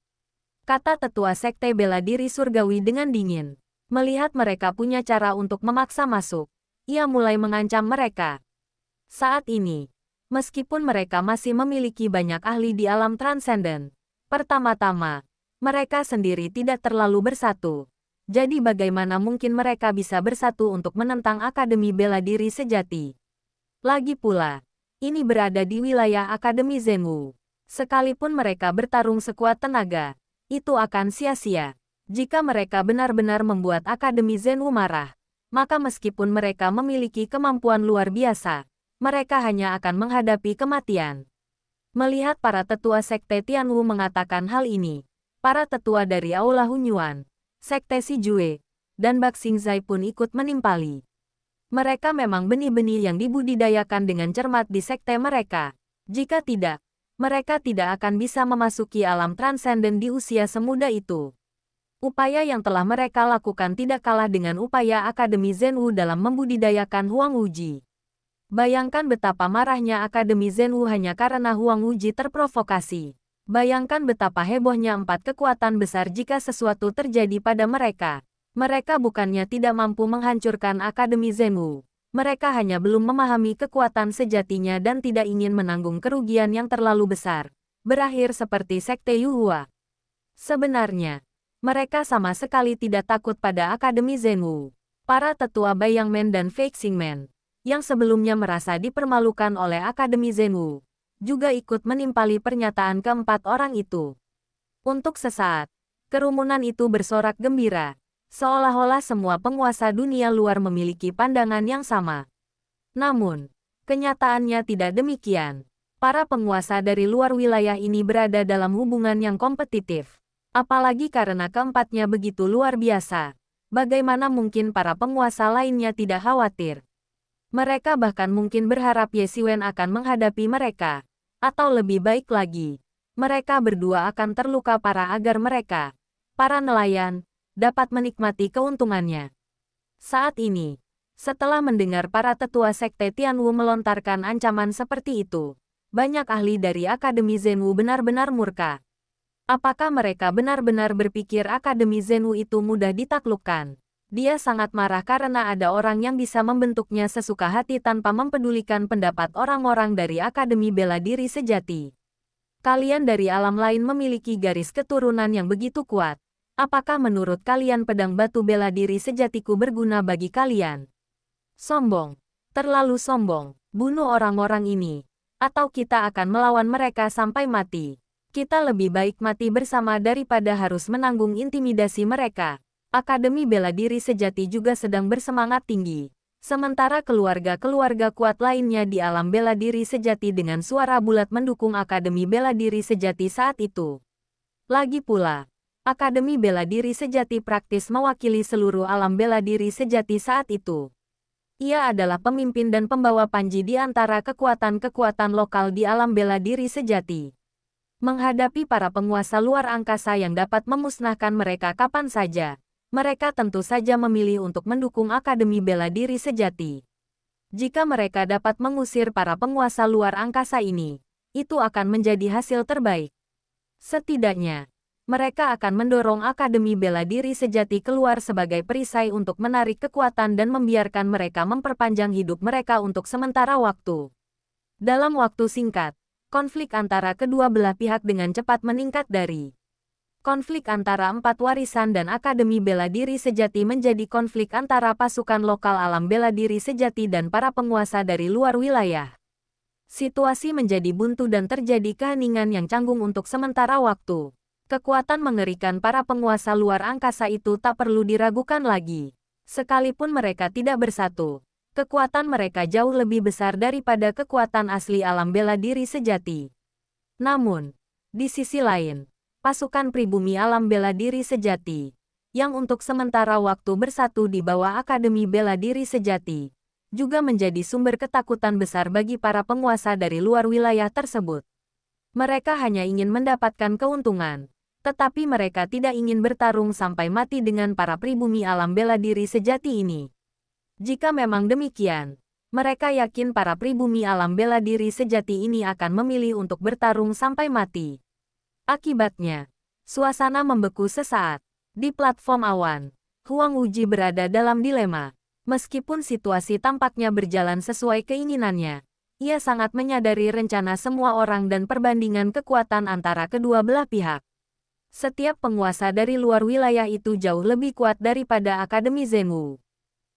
Kata tetua sekte bela diri surgawi dengan dingin. Melihat mereka punya cara untuk memaksa masuk, ia mulai mengancam mereka. Saat ini, meskipun mereka masih memiliki banyak ahli di alam transenden, pertama-tama, mereka sendiri tidak terlalu bersatu. Jadi bagaimana mungkin mereka bisa bersatu untuk menentang Akademi Bela Diri Sejati? Lagi pula, ini berada di wilayah Akademi Zenwu. Sekalipun mereka bertarung sekuat tenaga, itu akan sia-sia. Jika mereka benar-benar membuat Akademi Zenwu marah, maka meskipun mereka memiliki kemampuan luar biasa, mereka hanya akan menghadapi kematian. Melihat para tetua Sekte Tianwu mengatakan hal ini, para tetua dari Aula Hunyuan, Sekte Sijue, dan Baxing Zai pun ikut menimpali. Mereka memang benih-benih yang dibudidayakan dengan cermat di sekte mereka. Jika tidak, mereka tidak akan bisa memasuki alam transenden di usia semuda itu. Upaya yang telah mereka lakukan tidak kalah dengan upaya Akademi Zenwu dalam membudidayakan Huang Wuji. Bayangkan betapa marahnya Akademi Zenwu hanya karena Huang Wuji terprovokasi. Bayangkan betapa hebohnya 4 kekuatan besar jika sesuatu terjadi pada mereka. Mereka bukannya tidak mampu menghancurkan Akademi Zenwu. Mereka hanya belum memahami kekuatan sejatinya dan tidak ingin menanggung kerugian yang terlalu besar. Berakhir seperti Sekte Yuhua. Sebenarnya, mereka sama sekali tidak takut pada Akademi Zenwu. Para tetua Bayangmen dan Feixingmen, yang sebelumnya merasa dipermalukan oleh Akademi Zenwu, juga ikut menimpali pernyataan keempat orang itu. Untuk sesaat, kerumunan itu bersorak gembira, seolah-olah semua penguasa dunia luar memiliki pandangan yang sama. Namun, kenyataannya tidak demikian. Para penguasa dari luar wilayah ini berada dalam hubungan yang kompetitif. Apalagi karena keempatnya begitu luar biasa. Bagaimana mungkin para penguasa lainnya tidak khawatir? Mereka bahkan mungkin berharap Ye Xiwen akan menghadapi mereka. Atau lebih baik lagi, mereka berdua akan terluka parah agar mereka, para nelayan, dapat menikmati keuntungannya. Saat ini, setelah mendengar para tetua Sekte Tianwu melontarkan ancaman seperti itu, banyak ahli dari Akademi Zenwu benar-benar murka. Apakah mereka benar-benar berpikir Akademi Zenwu itu mudah ditaklukkan? Dia sangat marah karena ada orang yang bisa membentuknya sesuka hati tanpa mempedulikan pendapat orang-orang dari Akademi Bela Diri Sejati. Kalian dari alam lain memiliki garis keturunan yang begitu kuat. Apakah menurut kalian pedang batu bela diri sejatiku berguna bagi kalian? Sombong. Terlalu sombong. Bunuh orang-orang ini. Atau kita akan melawan mereka sampai mati. Kita lebih baik mati bersama daripada harus menanggung intimidasi mereka. Akademi Bela Diri Sejati juga sedang bersemangat tinggi. Sementara keluarga-keluarga kuat lainnya di alam bela diri sejati dengan suara bulat mendukung Akademi Bela Diri Sejati saat itu. Lagi pula, Akademi Bela Diri Sejati praktis mewakili seluruh alam bela diri sejati saat itu. Ia adalah pemimpin dan pembawa panji di antara kekuatan-kekuatan lokal di alam bela diri sejati. Menghadapi para penguasa luar angkasa yang dapat memusnahkan mereka kapan saja, mereka tentu saja memilih untuk mendukung Akademi Bela Diri Sejati. Jika mereka dapat mengusir para penguasa luar angkasa ini, itu akan menjadi hasil terbaik. Setidaknya, mereka akan mendorong Akademi Bela Diri Sejati keluar sebagai perisai untuk menarik kekuatan dan membiarkan mereka memperpanjang hidup mereka untuk sementara waktu. Dalam waktu singkat, konflik antara kedua belah pihak dengan cepat meningkat dari konflik antara 4 warisan dan Akademi Bela Diri Sejati menjadi konflik antara pasukan lokal alam bela diri sejati dan para penguasa dari luar wilayah. Situasi menjadi buntu dan terjadi keheningan yang canggung untuk sementara waktu. Kekuatan mengerikan para penguasa luar angkasa itu tak perlu diragukan lagi. Sekalipun mereka tidak bersatu, kekuatan mereka jauh lebih besar daripada kekuatan asli alam bela diri sejati. Namun, di sisi lain, pasukan pribumi alam bela diri sejati, yang untuk sementara waktu bersatu di bawah Akademi Bela Diri Sejati, juga menjadi sumber ketakutan besar bagi para penguasa dari luar wilayah tersebut. Mereka hanya ingin mendapatkan keuntungan, tetapi mereka tidak ingin bertarung sampai mati dengan para pribumi alam bela diri sejati ini. Jika memang demikian, mereka yakin para pribumi alam bela diri sejati ini akan memilih untuk bertarung sampai mati. Akibatnya, suasana membeku sesaat. Di platform awan, Huang Wuji berada dalam dilema. Meskipun situasi tampaknya berjalan sesuai keinginannya, ia sangat menyadari rencana semua orang dan perbandingan kekuatan antara kedua belah pihak. Setiap penguasa dari luar wilayah itu jauh lebih kuat daripada Akademi Zenwu.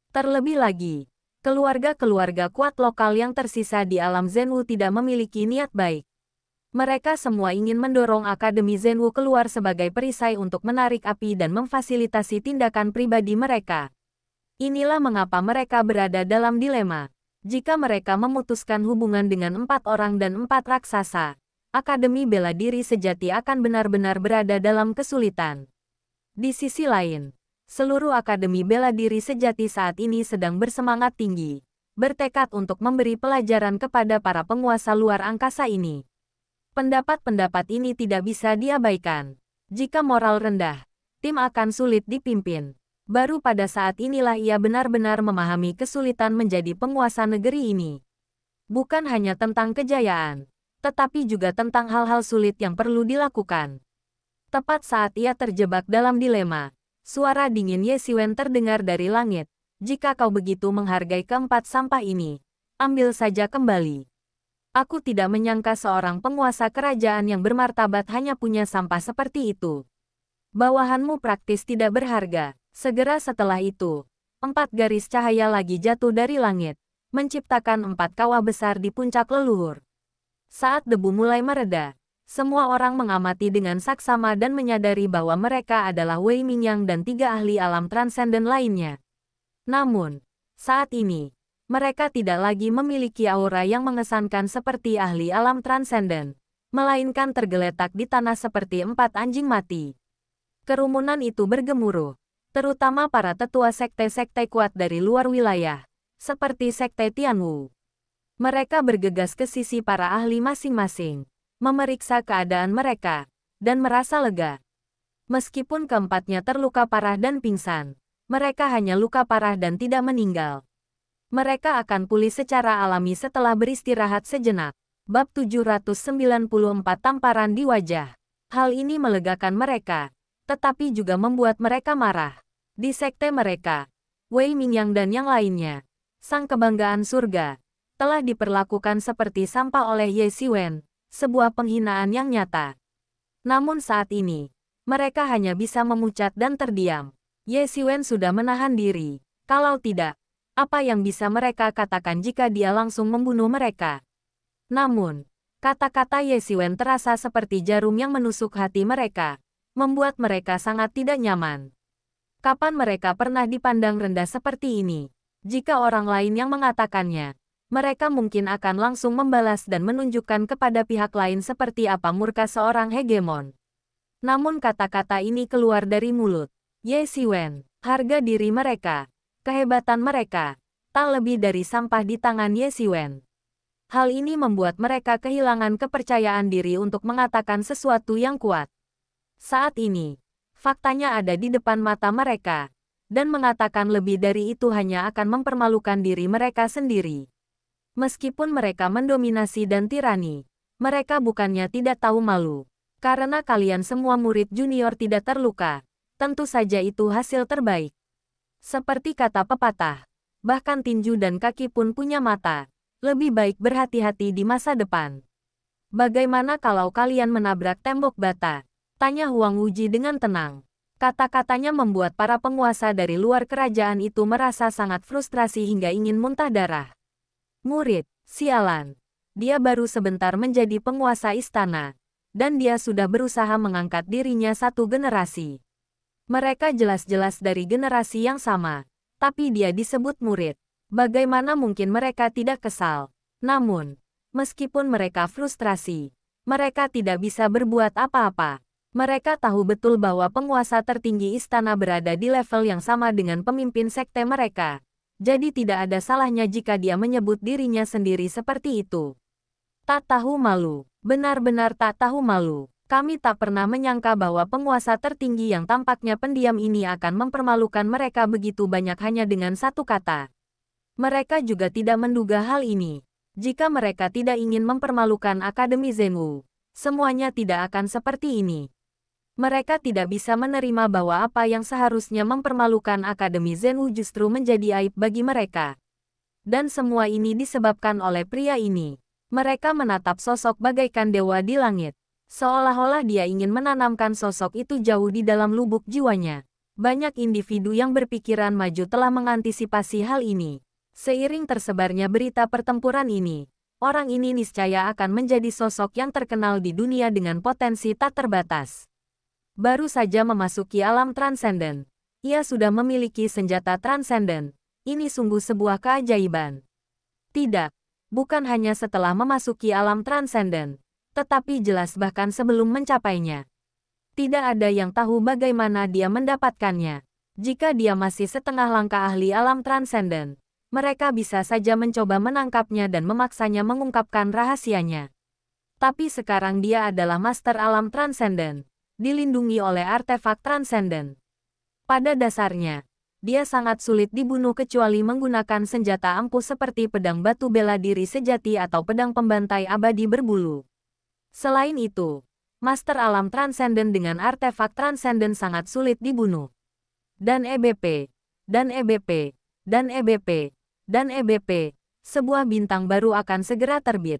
Terlebih lagi, keluarga-keluarga kuat lokal yang tersisa di alam Zenwu tidak memiliki niat baik. Mereka semua ingin mendorong Akademi Zenwu keluar sebagai perisai untuk menarik api dan memfasilitasi tindakan pribadi mereka. Inilah mengapa mereka berada dalam dilema. Jika mereka memutuskan hubungan dengan 4 orang dan 4 raksasa, Akademi Bela Diri Sejati akan benar-benar berada dalam kesulitan. Di sisi lain, seluruh Akademi Bela Diri Sejati saat ini sedang bersemangat tinggi, bertekad untuk memberi pelajaran kepada para penguasa luar angkasa ini. Pendapat-pendapat ini tidak bisa diabaikan. Jika moral rendah, tim akan sulit dipimpin. Baru pada saat inilah ia benar-benar memahami kesulitan menjadi penguasa negeri ini. Bukan hanya tentang kejayaan, tetapi juga tentang hal-hal sulit yang perlu dilakukan. Tepat saat ia terjebak dalam dilema, suara dingin Ye Xiwen terdengar dari langit. Jika kau begitu menghargai keempat sampah ini, ambil saja kembali. Aku tidak menyangka seorang penguasa kerajaan yang bermartabat hanya punya sampah seperti itu. Bawahanmu praktis tidak berharga. Segera setelah itu, 4 garis cahaya lagi jatuh dari langit, menciptakan 4 kawah besar di puncak leluhur. Saat debu mulai mereda, semua orang mengamati dengan saksama dan menyadari bahwa mereka adalah Wei Mingyang dan 3 ahli alam transenden lainnya. Namun, saat ini, mereka tidak lagi memiliki aura yang mengesankan seperti ahli alam transenden, melainkan tergeletak di tanah seperti 4 anjing mati. Kerumunan itu bergemuruh, terutama para tetua sekte-sekte kuat dari luar wilayah, seperti Sekte Tianwu. Mereka bergegas ke sisi para ahli masing-masing, memeriksa keadaan mereka, dan merasa lega. Meskipun keempatnya terluka parah dan pingsan, mereka hanya luka parah dan tidak meninggal. Mereka akan pulih secara alami setelah beristirahat sejenak. Bab 794 Tamparan di Wajah. Hal ini melegakan mereka, tetapi juga membuat mereka marah. Di sekte mereka, Wei Mingyang dan yang lainnya, sang kebanggaan surga, telah diperlakukan seperti sampah oleh Ye Xiwen, sebuah penghinaan yang nyata. Namun saat ini, mereka hanya bisa memucat dan terdiam. Ye Xiwen sudah menahan diri. Kalau tidak, apa yang bisa mereka katakan jika dia langsung membunuh mereka? Namun, kata-kata Ye Xiwen terasa seperti jarum yang menusuk hati mereka, membuat mereka sangat tidak nyaman. Kapan mereka pernah dipandang rendah seperti ini? Jika orang lain yang mengatakannya, mereka mungkin akan langsung membalas dan menunjukkan kepada pihak lain seperti apa murka seorang hegemon. Namun kata-kata ini keluar dari mulut Ye Xiwen. Harga diri mereka, kehebatan mereka, tak lebih dari sampah di tangan Ye Xiwen. Hal ini membuat mereka kehilangan kepercayaan diri untuk mengatakan sesuatu yang kuat. Saat ini, faktanya ada di depan mata mereka, dan mengatakan lebih dari itu hanya akan mempermalukan diri mereka sendiri. Meskipun mereka mendominasi dan tirani, mereka bukannya tidak tahu malu. Karena kalian semua murid junior tidak terluka, tentu saja itu hasil terbaik. Seperti kata pepatah, bahkan tinju dan kaki pun punya mata. Lebih baik berhati-hati di masa depan. Bagaimana kalau kalian menabrak tembok bata? Tanya Huang Wuji dengan tenang. Kata-katanya membuat para penguasa dari luar kerajaan itu merasa sangat frustrasi hingga ingin muntah darah. Murid, sialan. Dia baru sebentar menjadi penguasa istana, dan dia sudah berusaha mengangkat dirinya satu generasi. Mereka jelas-jelas dari generasi yang sama, tapi dia disebut murid. Bagaimana mungkin mereka tidak kesal? Namun, meskipun mereka frustrasi, mereka tidak bisa berbuat apa-apa. Mereka tahu betul bahwa penguasa tertinggi istana berada di level yang sama dengan pemimpin sekte mereka. Jadi tidak ada salahnya jika dia menyebut dirinya sendiri seperti itu. Tak tahu malu, benar-benar tak tahu malu. Kami tak pernah menyangka bahwa penguasa tertinggi yang tampaknya pendiam ini akan mempermalukan mereka begitu banyak hanya dengan satu kata. Mereka juga tidak menduga hal ini. Jika mereka tidak ingin mempermalukan Akademi Zenwu, semuanya tidak akan seperti ini. Mereka tidak bisa menerima bahwa apa yang seharusnya mempermalukan Akademi Zenwu justru menjadi aib bagi mereka. Dan semua ini disebabkan oleh pria ini. Mereka menatap sosok bagaikan dewa di langit. Seolah-olah dia ingin menanamkan sosok itu jauh di dalam lubuk jiwanya. Banyak individu yang berpikiran maju telah mengantisipasi hal ini. Seiring tersebarnya berita pertempuran ini, orang ini niscaya akan menjadi sosok yang terkenal di dunia dengan potensi tak terbatas. Baru saja memasuki alam transenden, ia sudah memiliki senjata transenden. Ini sungguh sebuah keajaiban. Tidak, bukan hanya setelah memasuki alam transenden, tetapi jelas bahkan sebelum mencapainya. Tidak ada yang tahu bagaimana dia mendapatkannya. Jika dia masih setengah langkah ahli alam transenden, mereka bisa saja mencoba menangkapnya dan memaksanya mengungkapkan rahasianya. Tapi sekarang dia adalah master alam transenden, dilindungi oleh artefak transenden. Pada dasarnya, dia sangat sulit dibunuh kecuali menggunakan senjata ampuh seperti pedang batu bela diri sejati atau pedang pembantai abadi berbulu. Selain itu, master alam transenden dengan artefak transenden sangat sulit dibunuh. Dan EBP, dan EBP, dan EBP, dan EBP, sebuah bintang baru akan segera terbit.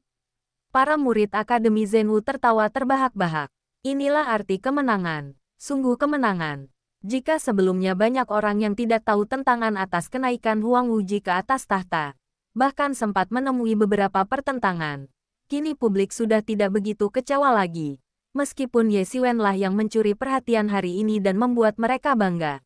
Para murid Akademi Zenwu tertawa terbahak-bahak. Inilah arti kemenangan, sungguh kemenangan. Jika sebelumnya banyak orang yang tidak tahu tentangan atas kenaikan Huang Wuji ke atas tahta, bahkan sempat menemui beberapa pertentangan, kini publik sudah tidak begitu kecewa lagi. Meskipun Ye Xiwen lah yang mencuri perhatian hari ini dan membuat mereka bangga.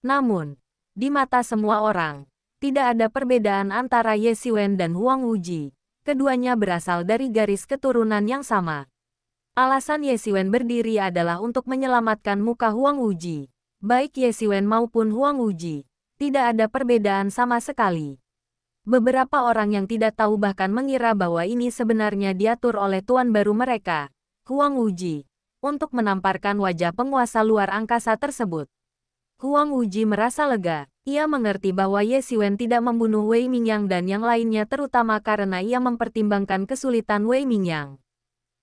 Namun, di mata semua orang, tidak ada perbedaan antara Ye Xiwen dan Huang Wuji. Keduanya berasal dari garis keturunan yang sama. Alasan Ye Xiwen berdiri adalah untuk menyelamatkan muka Huang Wuji. Baik Ye Xiwen maupun Huang Wuji, tidak ada perbedaan sama sekali. Beberapa orang yang tidak tahu bahkan mengira bahwa ini sebenarnya diatur oleh tuan baru mereka, Huang Wuji, untuk menamparkan wajah penguasa luar angkasa tersebut. Huang Wuji merasa lega. Ia mengerti bahwa Ye Xiwen tidak membunuh Wei Mingyang dan yang lainnya terutama karena ia mempertimbangkan kesulitan Wei Mingyang.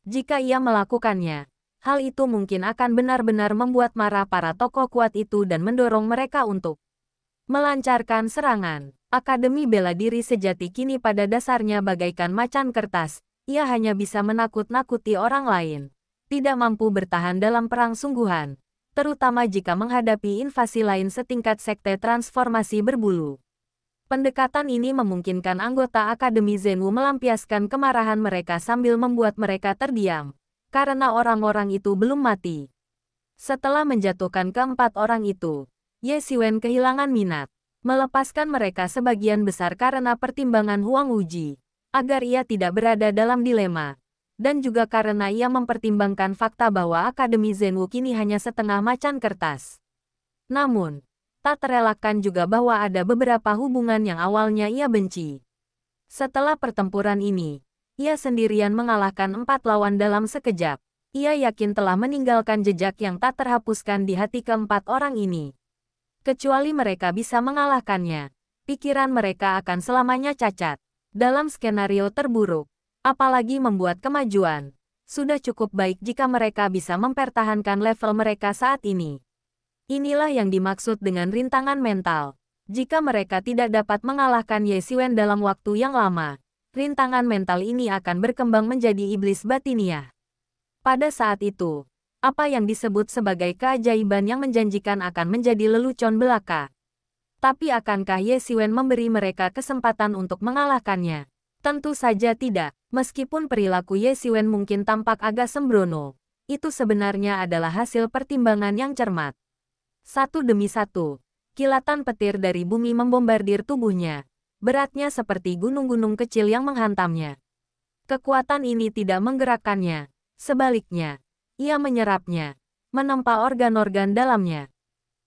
Jika ia melakukannya, hal itu mungkin akan benar-benar membuat marah para tokoh kuat itu dan mendorong mereka untuk melancarkan serangan. Akademi bela diri sejati kini pada dasarnya bagaikan macan kertas. Ia hanya bisa menakut-nakuti orang lain. Tidak mampu bertahan dalam perang sungguhan, terutama jika menghadapi invasi lain setingkat sekte transformasi berbulu. Pendekatan ini memungkinkan anggota Akademi Zenwu melampiaskan kemarahan mereka sambil membuat mereka terdiam, karena orang-orang itu belum mati. Setelah menjatuhkan keempat orang itu, Ye Xiwen kehilangan minat, melepaskan mereka sebagian besar karena pertimbangan Huang Wuji, agar ia tidak berada dalam dilema, dan juga karena ia mempertimbangkan fakta bahwa Akademi Zenwu kini hanya setengah macan kertas. Namun, tak terelakkan juga bahwa ada beberapa hubungan yang awalnya ia benci. Setelah pertempuran ini, ia sendirian mengalahkan 4 lawan dalam sekejap. Ia yakin telah meninggalkan jejak yang tak terhapuskan di hati keempat orang ini. Kecuali mereka bisa mengalahkannya, pikiran mereka akan selamanya cacat. Dalam skenario terburuk, apalagi membuat kemajuan, sudah cukup baik jika mereka bisa mempertahankan level mereka saat ini. Inilah yang dimaksud dengan rintangan mental. Jika mereka tidak dapat mengalahkan Ye Xiwen dalam waktu yang lama, rintangan mental ini akan berkembang menjadi iblis batiniah. Pada saat itu, apa yang disebut sebagai keajaiban yang menjanjikan akan menjadi lelucon belaka. Tapi akankah Ye Xiwen memberi mereka kesempatan untuk mengalahkannya? Tentu saja tidak. Meskipun perilaku Ye Xiwen mungkin tampak agak sembrono, itu sebenarnya adalah hasil pertimbangan yang cermat. Satu demi satu, kilatan petir dari bumi membombardir tubuhnya. Beratnya seperti gunung-gunung kecil yang menghantamnya. Kekuatan ini tidak menggerakkannya. Sebaliknya, ia menyerapnya, menempa organ-organ dalamnya.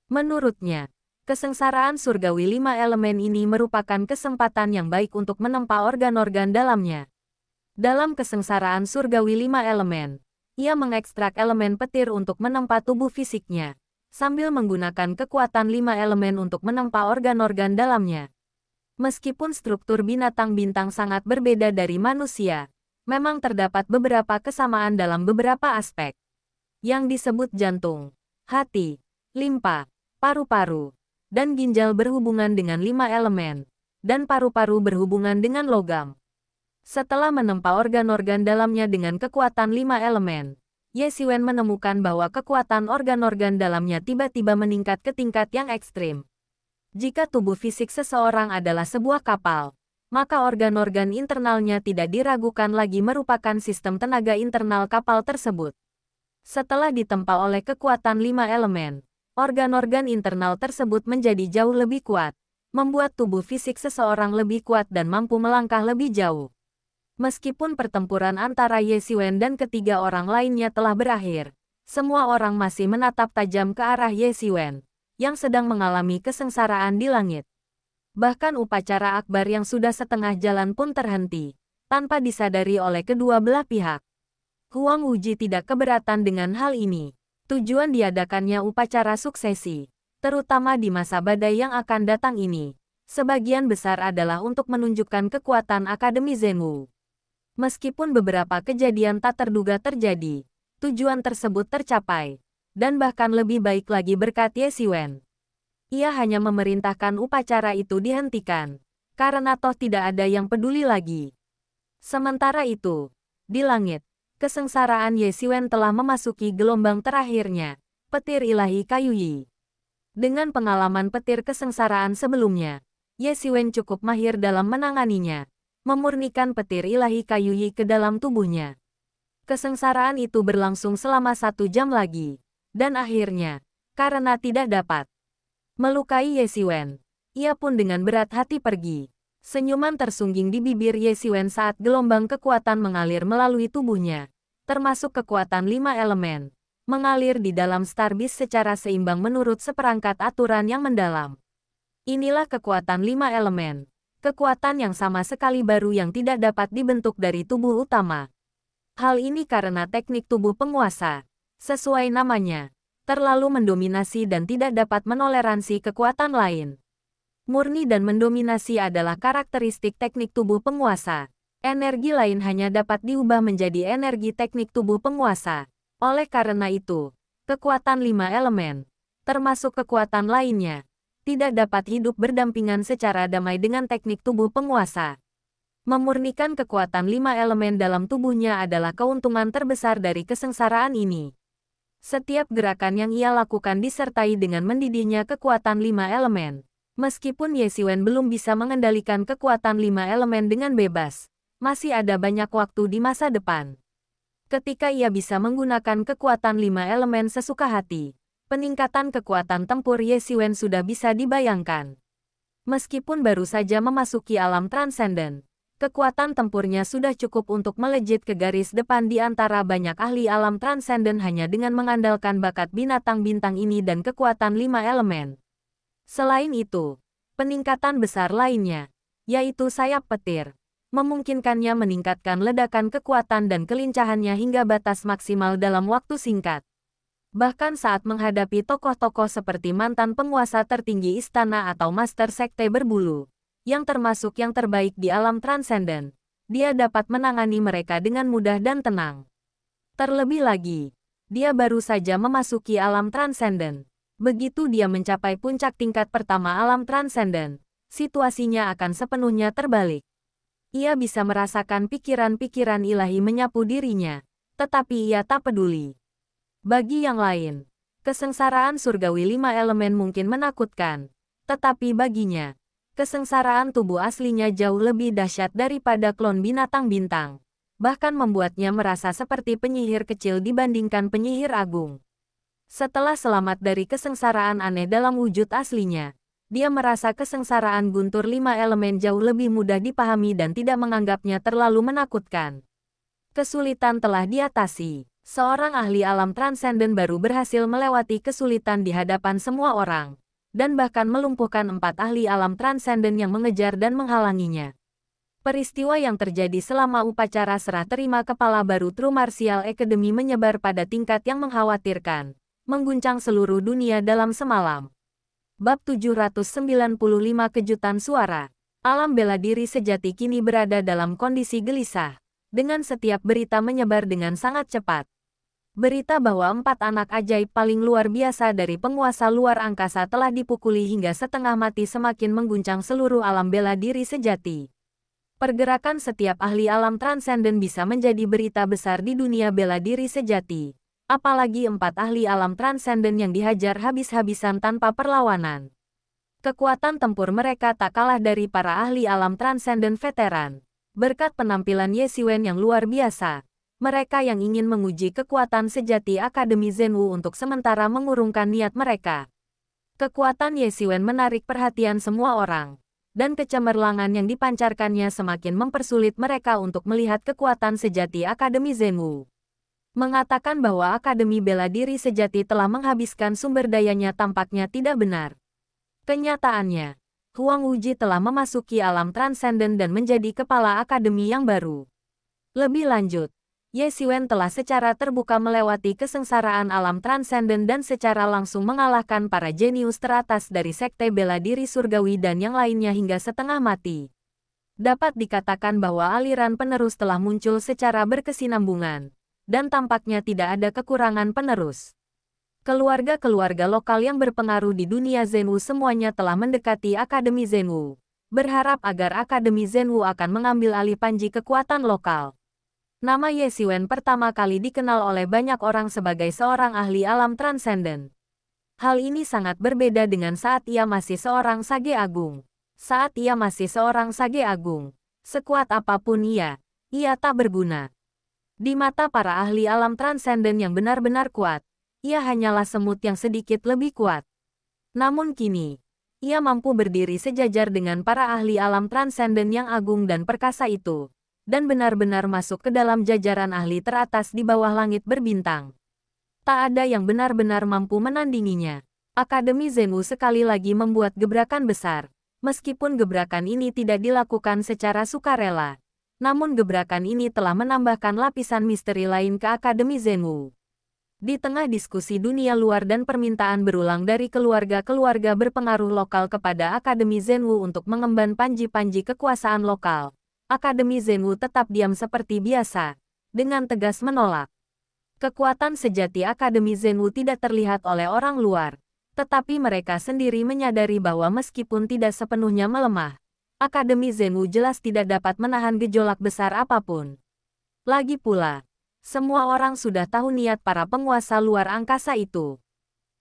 Menurutnya, kesengsaraan surgawi 5 elemen ini merupakan kesempatan yang baik untuk menempa organ-organ dalamnya. Dalam kesengsaraan surgawi 5 elemen, ia mengekstrak elemen petir untuk menempa tubuh fisiknya, sambil menggunakan kekuatan 5 elemen untuk menempa organ-organ dalamnya. Meskipun struktur binatang bintang sangat berbeda dari manusia, memang terdapat beberapa kesamaan dalam beberapa aspek. yang disebut jantung, hati, limpa, paru-paru, dan ginjal berhubungan dengan 5 elemen, dan paru-paru berhubungan dengan logam. Setelah menempa organ-organ dalamnya dengan kekuatan 5 elemen, Ye Xiwen menemukan bahwa kekuatan organ-organ dalamnya tiba-tiba meningkat ke tingkat yang ekstrim. Jika tubuh fisik seseorang adalah sebuah kapal, maka organ-organ internalnya tidak diragukan lagi merupakan sistem tenaga internal kapal tersebut. Setelah ditempa oleh kekuatan 5 elemen, organ-organ internal tersebut menjadi jauh lebih kuat, membuat tubuh fisik seseorang lebih kuat dan mampu melangkah lebih jauh. Meskipun pertempuran antara Ye Xiwen dan ketiga orang lainnya telah berakhir, semua orang masih menatap tajam ke arah Ye Xiwen, yang sedang mengalami kesengsaraan di langit. Bahkan upacara akbar yang sudah setengah jalan pun terhenti, tanpa disadari oleh kedua belah pihak. Huang Wuji tidak keberatan dengan hal ini. Tujuan diadakannya upacara suksesi, terutama di masa badai yang akan datang ini, sebagian besar adalah untuk menunjukkan kekuatan Akademi Zhenwu. Meskipun beberapa kejadian tak terduga terjadi, tujuan tersebut tercapai, dan bahkan lebih baik lagi berkat Ye Xiwen. Ia hanya memerintahkan upacara itu dihentikan, karena toh tidak ada yang peduli lagi. Sementara itu, di langit, kesengsaraan Ye Xiwen telah memasuki gelombang terakhirnya, petir ilahi kayu Yi. Dengan pengalaman petir kesengsaraan sebelumnya, Ye Xiwen cukup mahir dalam menanganinya, memurnikan petir ilahi kayu Yi ke dalam tubuhnya. Kesengsaraan itu berlangsung selama 1 jam lagi, dan akhirnya, karena tidak dapat melukai Ye Xiwen, ia pun dengan berat hati pergi. Senyuman tersungging di bibir Ye Xiwen saat gelombang kekuatan mengalir melalui tubuhnya, termasuk kekuatan 5 elemen, mengalir di dalam Starbase secara seimbang menurut seperangkat aturan yang mendalam. Inilah kekuatan 5 elemen. Kekuatan yang sama sekali baru yang tidak dapat dibentuk dari tubuh utama. Hal ini karena teknik tubuh penguasa, sesuai namanya, terlalu mendominasi dan tidak dapat menoleransi kekuatan lain. Murni dan mendominasi adalah karakteristik teknik tubuh penguasa. Energi lain hanya dapat diubah menjadi energi teknik tubuh penguasa. Oleh karena itu, kekuatan 5 elemen, termasuk kekuatan lainnya, tidak dapat hidup berdampingan secara damai dengan teknik tubuh penguasa. Memurnikan kekuatan 5 elemen dalam tubuhnya adalah keuntungan terbesar dari kesengsaraan ini. Setiap gerakan yang ia lakukan disertai dengan mendidihnya kekuatan 5 elemen. Meskipun Ye Xiwen belum bisa mengendalikan kekuatan 5 elemen dengan bebas, masih ada banyak waktu di masa depan. Ketika ia bisa menggunakan kekuatan 5 elemen sesuka hati, peningkatan kekuatan tempur Ye Xiwen sudah bisa dibayangkan. Meskipun baru saja memasuki alam transenden, kekuatan tempurnya sudah cukup untuk melejit ke garis depan di antara banyak ahli alam transenden hanya dengan mengandalkan bakat binatang bintang ini dan kekuatan 5 elemen. Selain itu, peningkatan besar lainnya, yaitu sayap petir, memungkinkannya meningkatkan ledakan kekuatan dan kelincahannya hingga batas maksimal dalam waktu singkat. Bahkan saat menghadapi tokoh-tokoh seperti mantan penguasa tertinggi istana atau master sekte berbulu, yang termasuk yang terbaik di alam transenden, dia dapat menangani mereka dengan mudah dan tenang. Terlebih lagi, dia baru saja memasuki alam transenden. Begitu dia mencapai puncak tingkat pertama alam transenden, situasinya akan sepenuhnya terbalik. Ia bisa merasakan pikiran-pikiran ilahi menyapu dirinya, tetapi ia tak peduli. Bagi yang lain, kesengsaraan surgawi 5 elemen mungkin menakutkan, tetapi baginya, kesengsaraan tubuh aslinya jauh lebih dahsyat daripada klon binatang bintang, bahkan membuatnya merasa seperti penyihir kecil dibandingkan penyihir agung. Setelah selamat dari kesengsaraan aneh dalam wujud aslinya, dia merasa kesengsaraan guntur 5 elemen jauh lebih mudah dipahami dan tidak menganggapnya terlalu menakutkan. Kesulitan telah diatasi. Seorang ahli alam transenden baru berhasil melewati kesulitan di hadapan semua orang, dan bahkan melumpuhkan 4 ahli alam transenden yang mengejar dan menghalanginya. Peristiwa yang terjadi selama upacara serah terima kepala baru True Martial Academy menyebar pada tingkat yang mengkhawatirkan, mengguncang seluruh dunia dalam semalam. Bab 795 Kejutan Suara. Alam bela diri sejati kini berada dalam kondisi gelisah, dengan setiap berita menyebar dengan sangat cepat. Berita bahwa 4 anak ajaib paling luar biasa dari penguasa luar angkasa telah dipukuli hingga setengah mati semakin mengguncang seluruh alam bela diri sejati. Pergerakan setiap ahli alam transenden bisa menjadi berita besar di dunia bela diri sejati. Apalagi 4 ahli alam transenden yang dihajar habis-habisan tanpa perlawanan. Kekuatan tempur mereka tak kalah dari para ahli alam transenden veteran. Berkat penampilan Ye Xiwen yang luar biasa, mereka yang ingin menguji kekuatan sejati Akademi Zenwu untuk sementara mengurungkan niat mereka. Kekuatan Ye Xiwen menarik perhatian semua orang, dan kecemerlangan yang dipancarkannya semakin mempersulit mereka untuk melihat kekuatan sejati Akademi Zenwu. Mengatakan bahwa Akademi Bela Diri Sejati telah menghabiskan sumber dayanya tampaknya tidak benar. Kenyataannya, Huang Wuji telah memasuki alam transenden dan menjadi kepala akademi yang baru. Lebih lanjut, Ye Xiwen telah secara terbuka melewati kesengsaraan alam transenden dan secara langsung mengalahkan para jenius teratas dari Sekte Bela Diri Surgawi dan yang lainnya hingga setengah mati. Dapat dikatakan bahwa aliran penerus telah muncul secara berkesinambungan, dan tampaknya tidak ada kekurangan penerus. Keluarga-keluarga lokal yang berpengaruh di dunia Zenwu semuanya telah mendekati Akademi Zenwu, berharap agar Akademi Zenwu akan mengambil alih panji kekuatan lokal. Nama Ye Xiwen pertama kali dikenal oleh banyak orang sebagai seorang ahli alam transenden. Hal ini sangat berbeda dengan saat ia masih seorang Sage Agung. Saat ia masih seorang Sage Agung, sekuat apapun ia tak berguna. Di mata para ahli alam transenden yang benar-benar kuat, ia hanyalah semut yang sedikit lebih kuat. Namun kini, ia mampu berdiri sejajar dengan para ahli alam transenden yang agung dan perkasa itu, dan benar-benar masuk ke dalam jajaran ahli teratas di bawah langit berbintang. Tak ada yang benar-benar mampu menandinginya. Akademi Zenwu sekali lagi membuat gebrakan besar. Meskipun gebrakan ini tidak dilakukan secara sukarela, namun gebrakan ini telah menambahkan lapisan misteri lain ke Akademi Zenwu. Di tengah diskusi dunia luar dan permintaan berulang dari keluarga-keluarga berpengaruh lokal kepada Akademi Zenwu untuk mengemban panji-panji kekuasaan lokal, Akademi Zenwu tetap diam seperti biasa, dengan tegas menolak. Kekuatan sejati Akademi Zenwu tidak terlihat oleh orang luar, tetapi mereka sendiri menyadari bahwa meskipun tidak sepenuhnya melemah, Akademi Zenwu jelas tidak dapat menahan gejolak besar apapun. Lagi pula, semua orang sudah tahu niat para penguasa luar angkasa itu.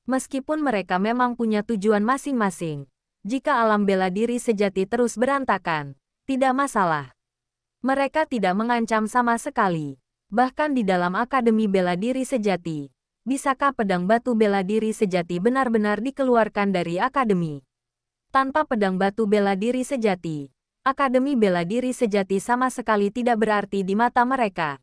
Meskipun mereka memang punya tujuan masing-masing, jika alam bela diri sejati terus berantakan, tidak masalah. Mereka tidak mengancam sama sekali. Bahkan di dalam Akademi Bela Diri Sejati, bisakah pedang batu bela diri sejati benar-benar dikeluarkan dari Akademi? Tanpa pedang batu bela diri sejati, Akademi Bela Diri Sejati sama sekali tidak berarti di mata mereka.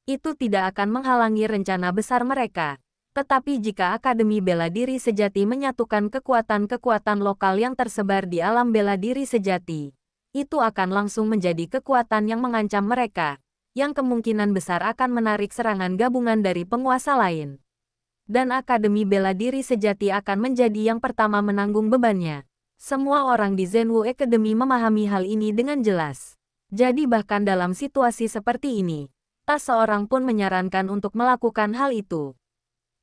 Itu tidak akan menghalangi rencana besar mereka. Tetapi jika Akademi Bela Diri Sejati menyatukan kekuatan-kekuatan lokal yang tersebar di alam bela diri sejati, itu akan langsung menjadi kekuatan yang mengancam mereka, yang kemungkinan besar akan menarik serangan gabungan dari penguasa lain. Dan Akademi Bela Diri Sejati akan menjadi yang pertama menanggung bebannya. Semua orang di Zenwu Academy memahami hal ini dengan jelas. Jadi bahkan dalam situasi seperti ini, tak seorang pun menyarankan untuk melakukan hal itu.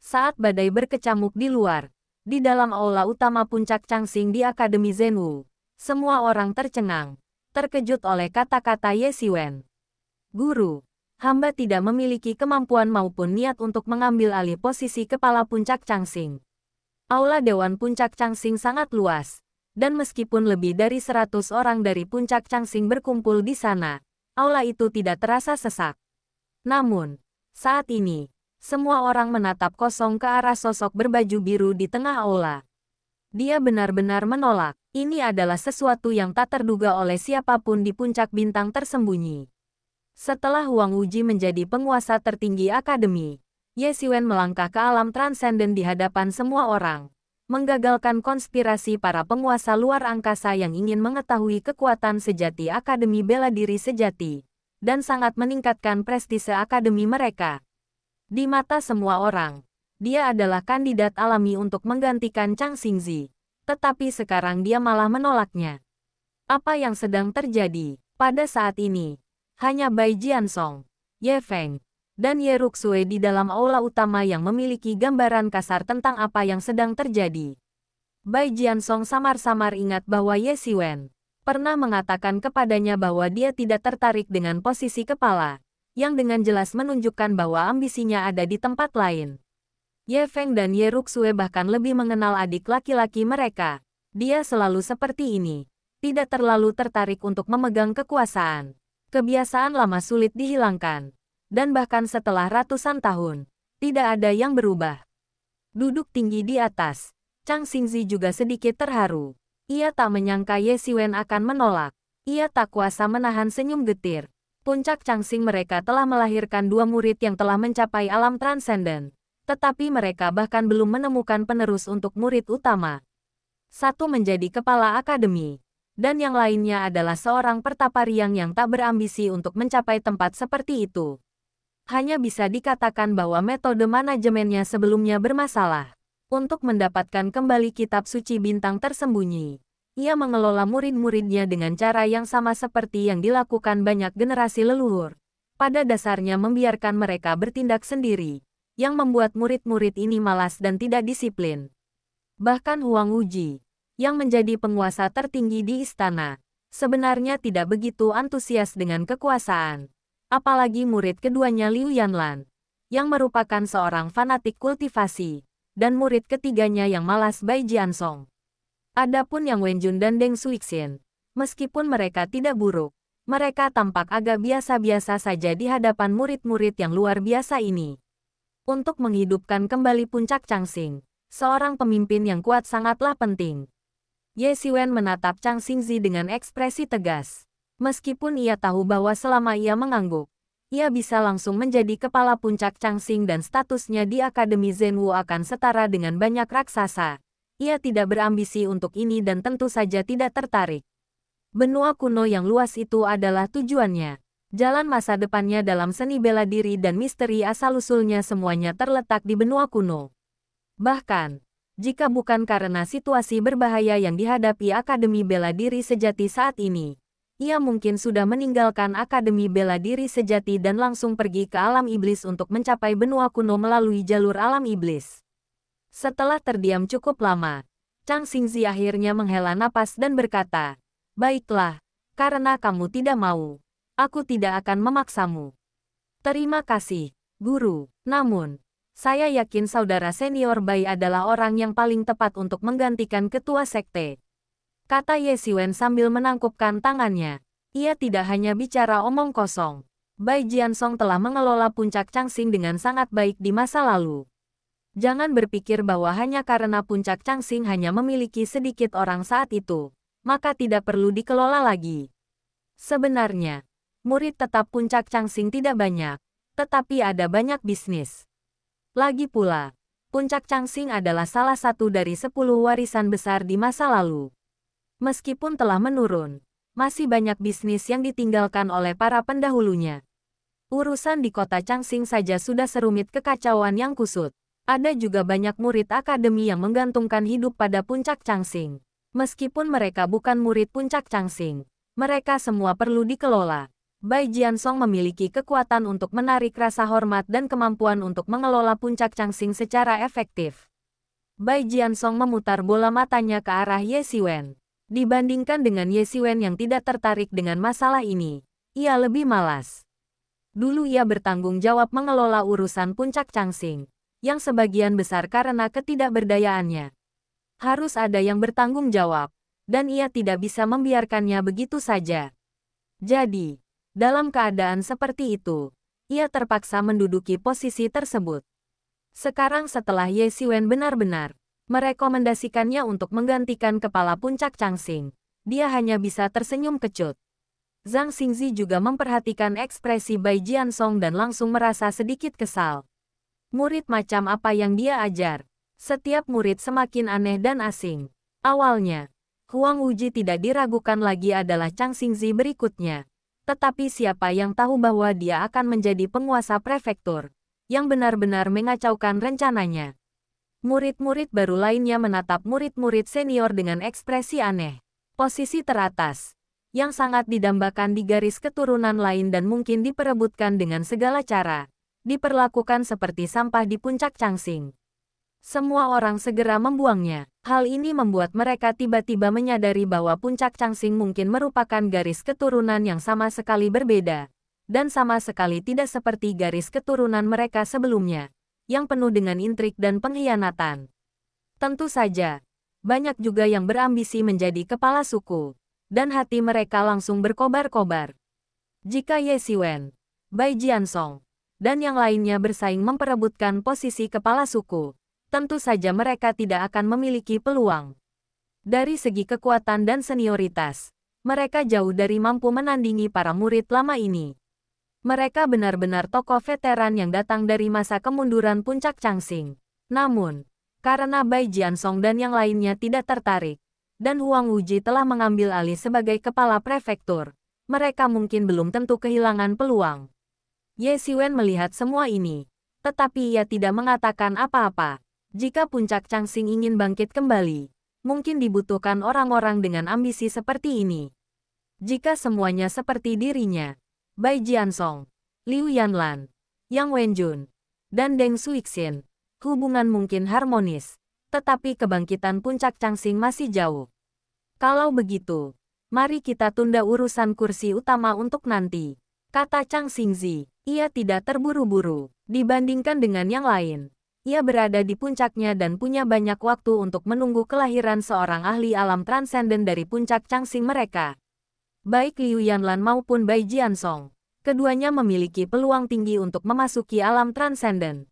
Saat badai berkecamuk di luar, di dalam aula utama puncak Changxing di Akademi Zenwu, semua orang tercengang, terkejut oleh kata-kata Ye Xiwen. Guru, hamba tidak memiliki kemampuan maupun niat untuk mengambil alih posisi kepala puncak Changxing. Aula Dewan Puncak Changxing sangat luas, dan meskipun lebih dari 100 orang dari puncak Changxing berkumpul di sana, aula itu tidak terasa sesak. Namun, saat ini, semua orang menatap kosong ke arah sosok berbaju biru di tengah aula. Dia benar-benar menolak. Ini adalah sesuatu yang tak terduga oleh siapapun di puncak bintang tersembunyi. Setelah Huang Wuji menjadi penguasa tertinggi Akademi, Ye Xiwen melangkah ke alam transenden di hadapan semua orang, menggagalkan konspirasi para penguasa luar angkasa yang ingin mengetahui kekuatan sejati Akademi Bela Diri Sejati, dan sangat meningkatkan prestise Akademi mereka. Di mata semua orang, dia adalah kandidat alami untuk menggantikan Chang Xingzi. Tetapi sekarang dia malah menolaknya. Apa yang sedang terjadi? Pada saat ini, hanya Bai Jiansong, Ye Feng, dan Ye Ruxue di dalam aula utama yang memiliki gambaran kasar tentang apa yang sedang terjadi. Bai Jiansong samar-samar ingat bahwa Ye Xiwen pernah mengatakan kepadanya bahwa dia tidak tertarik dengan posisi kepala, yang dengan jelas menunjukkan bahwa ambisinya ada di tempat lain. Ye Feng dan Ye Ruxue bahkan lebih mengenal adik laki-laki mereka. Dia selalu seperti ini, tidak terlalu tertarik untuk memegang kekuasaan. Kebiasaan lama sulit dihilangkan, dan bahkan setelah ratusan tahun, tidak ada yang berubah. Duduk tinggi di atas, Chang Xingzi juga sedikit terharu. Ia tak menyangka Ye Xiwen akan menolak. Ia tak kuasa menahan senyum getir. Puncak Changxing mereka telah melahirkan dua murid yang telah mencapai alam transenden. Tetapi mereka bahkan belum menemukan penerus untuk murid utama. Satu menjadi kepala akademi, dan yang lainnya adalah seorang pertapariang yang tak berambisi untuk mencapai tempat seperti itu. Hanya bisa dikatakan bahwa metode manajemennya sebelumnya bermasalah. Untuk mendapatkan kembali kitab suci bintang tersembunyi, ia mengelola murid-muridnya dengan cara yang sama seperti yang dilakukan banyak generasi leluhur. Pada dasarnya membiarkan mereka bertindak sendiri, yang membuat murid-murid ini malas dan tidak disiplin. Bahkan Huang Wuji, yang menjadi penguasa tertinggi di istana, sebenarnya tidak begitu antusias dengan kekuasaan. Apalagi murid keduanya Liu Yanlan, yang merupakan seorang fanatik kultivasi, dan murid ketiganya yang malas Bai Jiansong. Adapun Yang Wenjun dan Deng Suixin, meskipun mereka tidak buruk, mereka tampak agak biasa-biasa saja di hadapan murid-murid yang luar biasa ini. Untuk menghidupkan kembali puncak Changxing, seorang pemimpin yang kuat sangatlah penting. Ye Xiwen menatap Chang Xingzi dengan ekspresi tegas. Meskipun ia tahu bahwa selama ia mengangguk, ia bisa langsung menjadi kepala puncak Changxing dan statusnya di Akademi Zhenwu akan setara dengan banyak raksasa. Ia tidak berambisi untuk ini dan tentu saja tidak tertarik. Benua kuno yang luas itu adalah tujuannya. Jalan masa depannya dalam seni bela diri dan misteri asal-usulnya semuanya terletak di benua kuno. Bahkan, jika bukan karena situasi berbahaya yang dihadapi Akademi Bela Diri Sejati saat ini, ia mungkin sudah meninggalkan Akademi Bela Diri Sejati dan langsung pergi ke alam iblis untuk mencapai benua kuno melalui jalur alam iblis. Setelah terdiam cukup lama, Chang Xingzi akhirnya menghela napas dan berkata, "Baiklah, karena kamu tidak mau, aku tidak akan memaksamu." "Terima kasih, Guru. Namun, saya yakin saudara senior Bai adalah orang yang paling tepat untuk menggantikan ketua sekte," kata Ye Xiwen sambil menangkupkan tangannya. Ia tidak hanya bicara omong kosong. Bai Jiansong telah mengelola puncak Changxing dengan sangat baik di masa lalu. Jangan berpikir bahwa hanya karena puncak Changxing hanya memiliki sedikit orang saat itu, maka tidak perlu dikelola lagi. Sebenarnya, murid tetap puncak Changxing tidak banyak, tetapi ada banyak bisnis. Lagi pula, puncak Changxing adalah salah satu dari 10 warisan besar di masa lalu. Meskipun telah menurun, masih banyak bisnis yang ditinggalkan oleh para pendahulunya. Urusan di kota Changxing saja sudah serumit kekacauan yang kusut. Ada juga banyak murid akademi yang menggantungkan hidup pada puncak Changxing. Meskipun mereka bukan murid puncak Changxing, mereka semua perlu dikelola. Bai Jiansong memiliki kekuatan untuk menarik rasa hormat dan kemampuan untuk mengelola puncak Changxing secara efektif. Bai Jiansong memutar bola matanya ke arah Ye Xiwen. Dibandingkan dengan Ye Xiwen yang tidak tertarik dengan masalah ini, ia lebih malas. Dulu ia bertanggung jawab mengelola urusan puncak Changxing, yang sebagian besar karena ketidakberdayaannya. Harus ada yang bertanggung jawab, dan ia tidak bisa membiarkannya begitu saja. Jadi, dalam keadaan seperti itu, ia terpaksa menduduki posisi tersebut. Sekarang setelah Ye Xiwen benar-benar merekomendasikannya untuk menggantikan kepala puncak Changxing, dia hanya bisa tersenyum kecut. Zhang Xingzi juga memperhatikan ekspresi Bai Jiansong dan langsung merasa sedikit kesal. Murid macam apa yang dia ajar? Setiap murid semakin aneh dan asing. Awalnya, Huang Wuji tidak diragukan lagi adalah Chang Xingzi berikutnya. Tetapi siapa yang tahu bahwa dia akan menjadi penguasa prefektur, yang benar-benar mengacaukan rencananya. Murid-murid baru lainnya menatap murid-murid senior dengan ekspresi aneh. Posisi teratas, yang sangat didambakan di garis keturunan lain dan mungkin diperebutkan dengan segala cara, diperlakukan seperti sampah di puncak Changxing. Semua orang segera membuangnya. Hal ini membuat mereka tiba-tiba menyadari bahwa puncak Changxing mungkin merupakan garis keturunan yang sama sekali berbeda, dan sama sekali tidak seperti garis keturunan mereka sebelumnya, yang penuh dengan intrik dan pengkhianatan. Tentu saja, banyak juga yang berambisi menjadi kepala suku, dan hati mereka langsung berkobar-kobar. Jika Ye Xiwen, Bai Jiansong, dan yang lainnya bersaing memperebutkan posisi kepala suku, tentu saja mereka tidak akan memiliki peluang. Dari segi kekuatan dan senioritas, mereka jauh dari mampu menandingi para murid lama ini. Mereka benar-benar tokoh veteran yang datang dari masa kemunduran puncak Changxing. Namun, karena Bai Jiansong dan yang lainnya tidak tertarik, dan Huang Wuji telah mengambil alih sebagai kepala prefektur, mereka mungkin belum tentu kehilangan peluang. Ye Xiwen melihat semua ini, tetapi ia tidak mengatakan apa-apa. Jika puncak Changxing ingin bangkit kembali, mungkin dibutuhkan orang-orang dengan ambisi seperti ini. Jika semuanya seperti dirinya, Bai Jiansong, Liu Yanlan, Yang Wenjun, dan Deng Suixin, hubungan mungkin harmonis, tetapi kebangkitan puncak Changxing masih jauh. Kalau begitu, mari kita tunda urusan kursi utama untuk nanti, kata Chang Xingzi. Ia tidak terburu-buru dibandingkan dengan yang lain. Ia berada di puncaknya dan punya banyak waktu untuk menunggu kelahiran seorang ahli alam transenden dari puncak Changxing mereka. Baik Liu Yanlan maupun Bai Jiansong, keduanya memiliki peluang tinggi untuk memasuki alam transenden.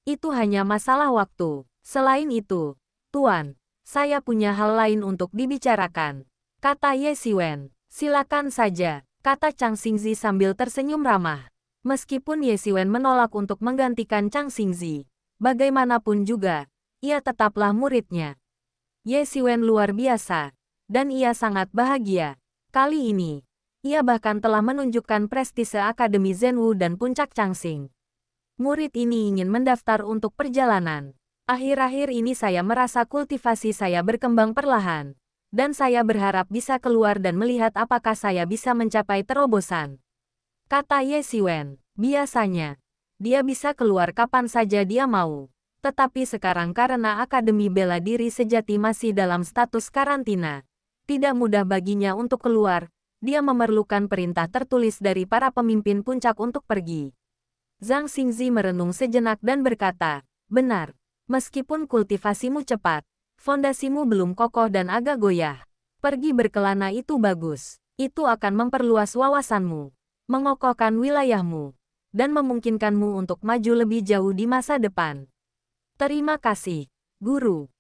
Itu hanya masalah waktu. Selain itu, Tuan, saya punya hal lain untuk dibicarakan, kata Ye Xiwen. Silakan saja, kata Chang Xingzi sambil tersenyum ramah. Meskipun Ye Xiwen menolak untuk menggantikan Chang Xingzi, bagaimanapun juga, ia tetaplah muridnya. Ye Xiwen luar biasa, dan ia sangat bahagia. Kali ini, ia bahkan telah menunjukkan prestise Akademi Zhenwu dan puncak Changxing. Murid ini ingin mendaftar untuk perjalanan. Akhir-akhir ini saya merasa kultivasi saya berkembang perlahan, dan saya berharap bisa keluar dan melihat apakah saya bisa mencapai terobosan. Kata Ye Xiwen, biasanya, dia bisa keluar kapan saja dia mau. Tetapi sekarang karena Akademi Bela Diri Sejati masih dalam status karantina, tidak mudah baginya untuk keluar, dia memerlukan perintah tertulis dari para pemimpin puncak untuk pergi. Zhang Xingzi merenung sejenak dan berkata, benar, meskipun kultivasimu cepat, fondasimu belum kokoh dan agak goyah. Pergi berkelana itu bagus, itu akan memperluas wawasanmu, mengokohkan wilayahmu, dan memungkinkanmu untuk maju lebih jauh di masa depan. Terima kasih, Guru.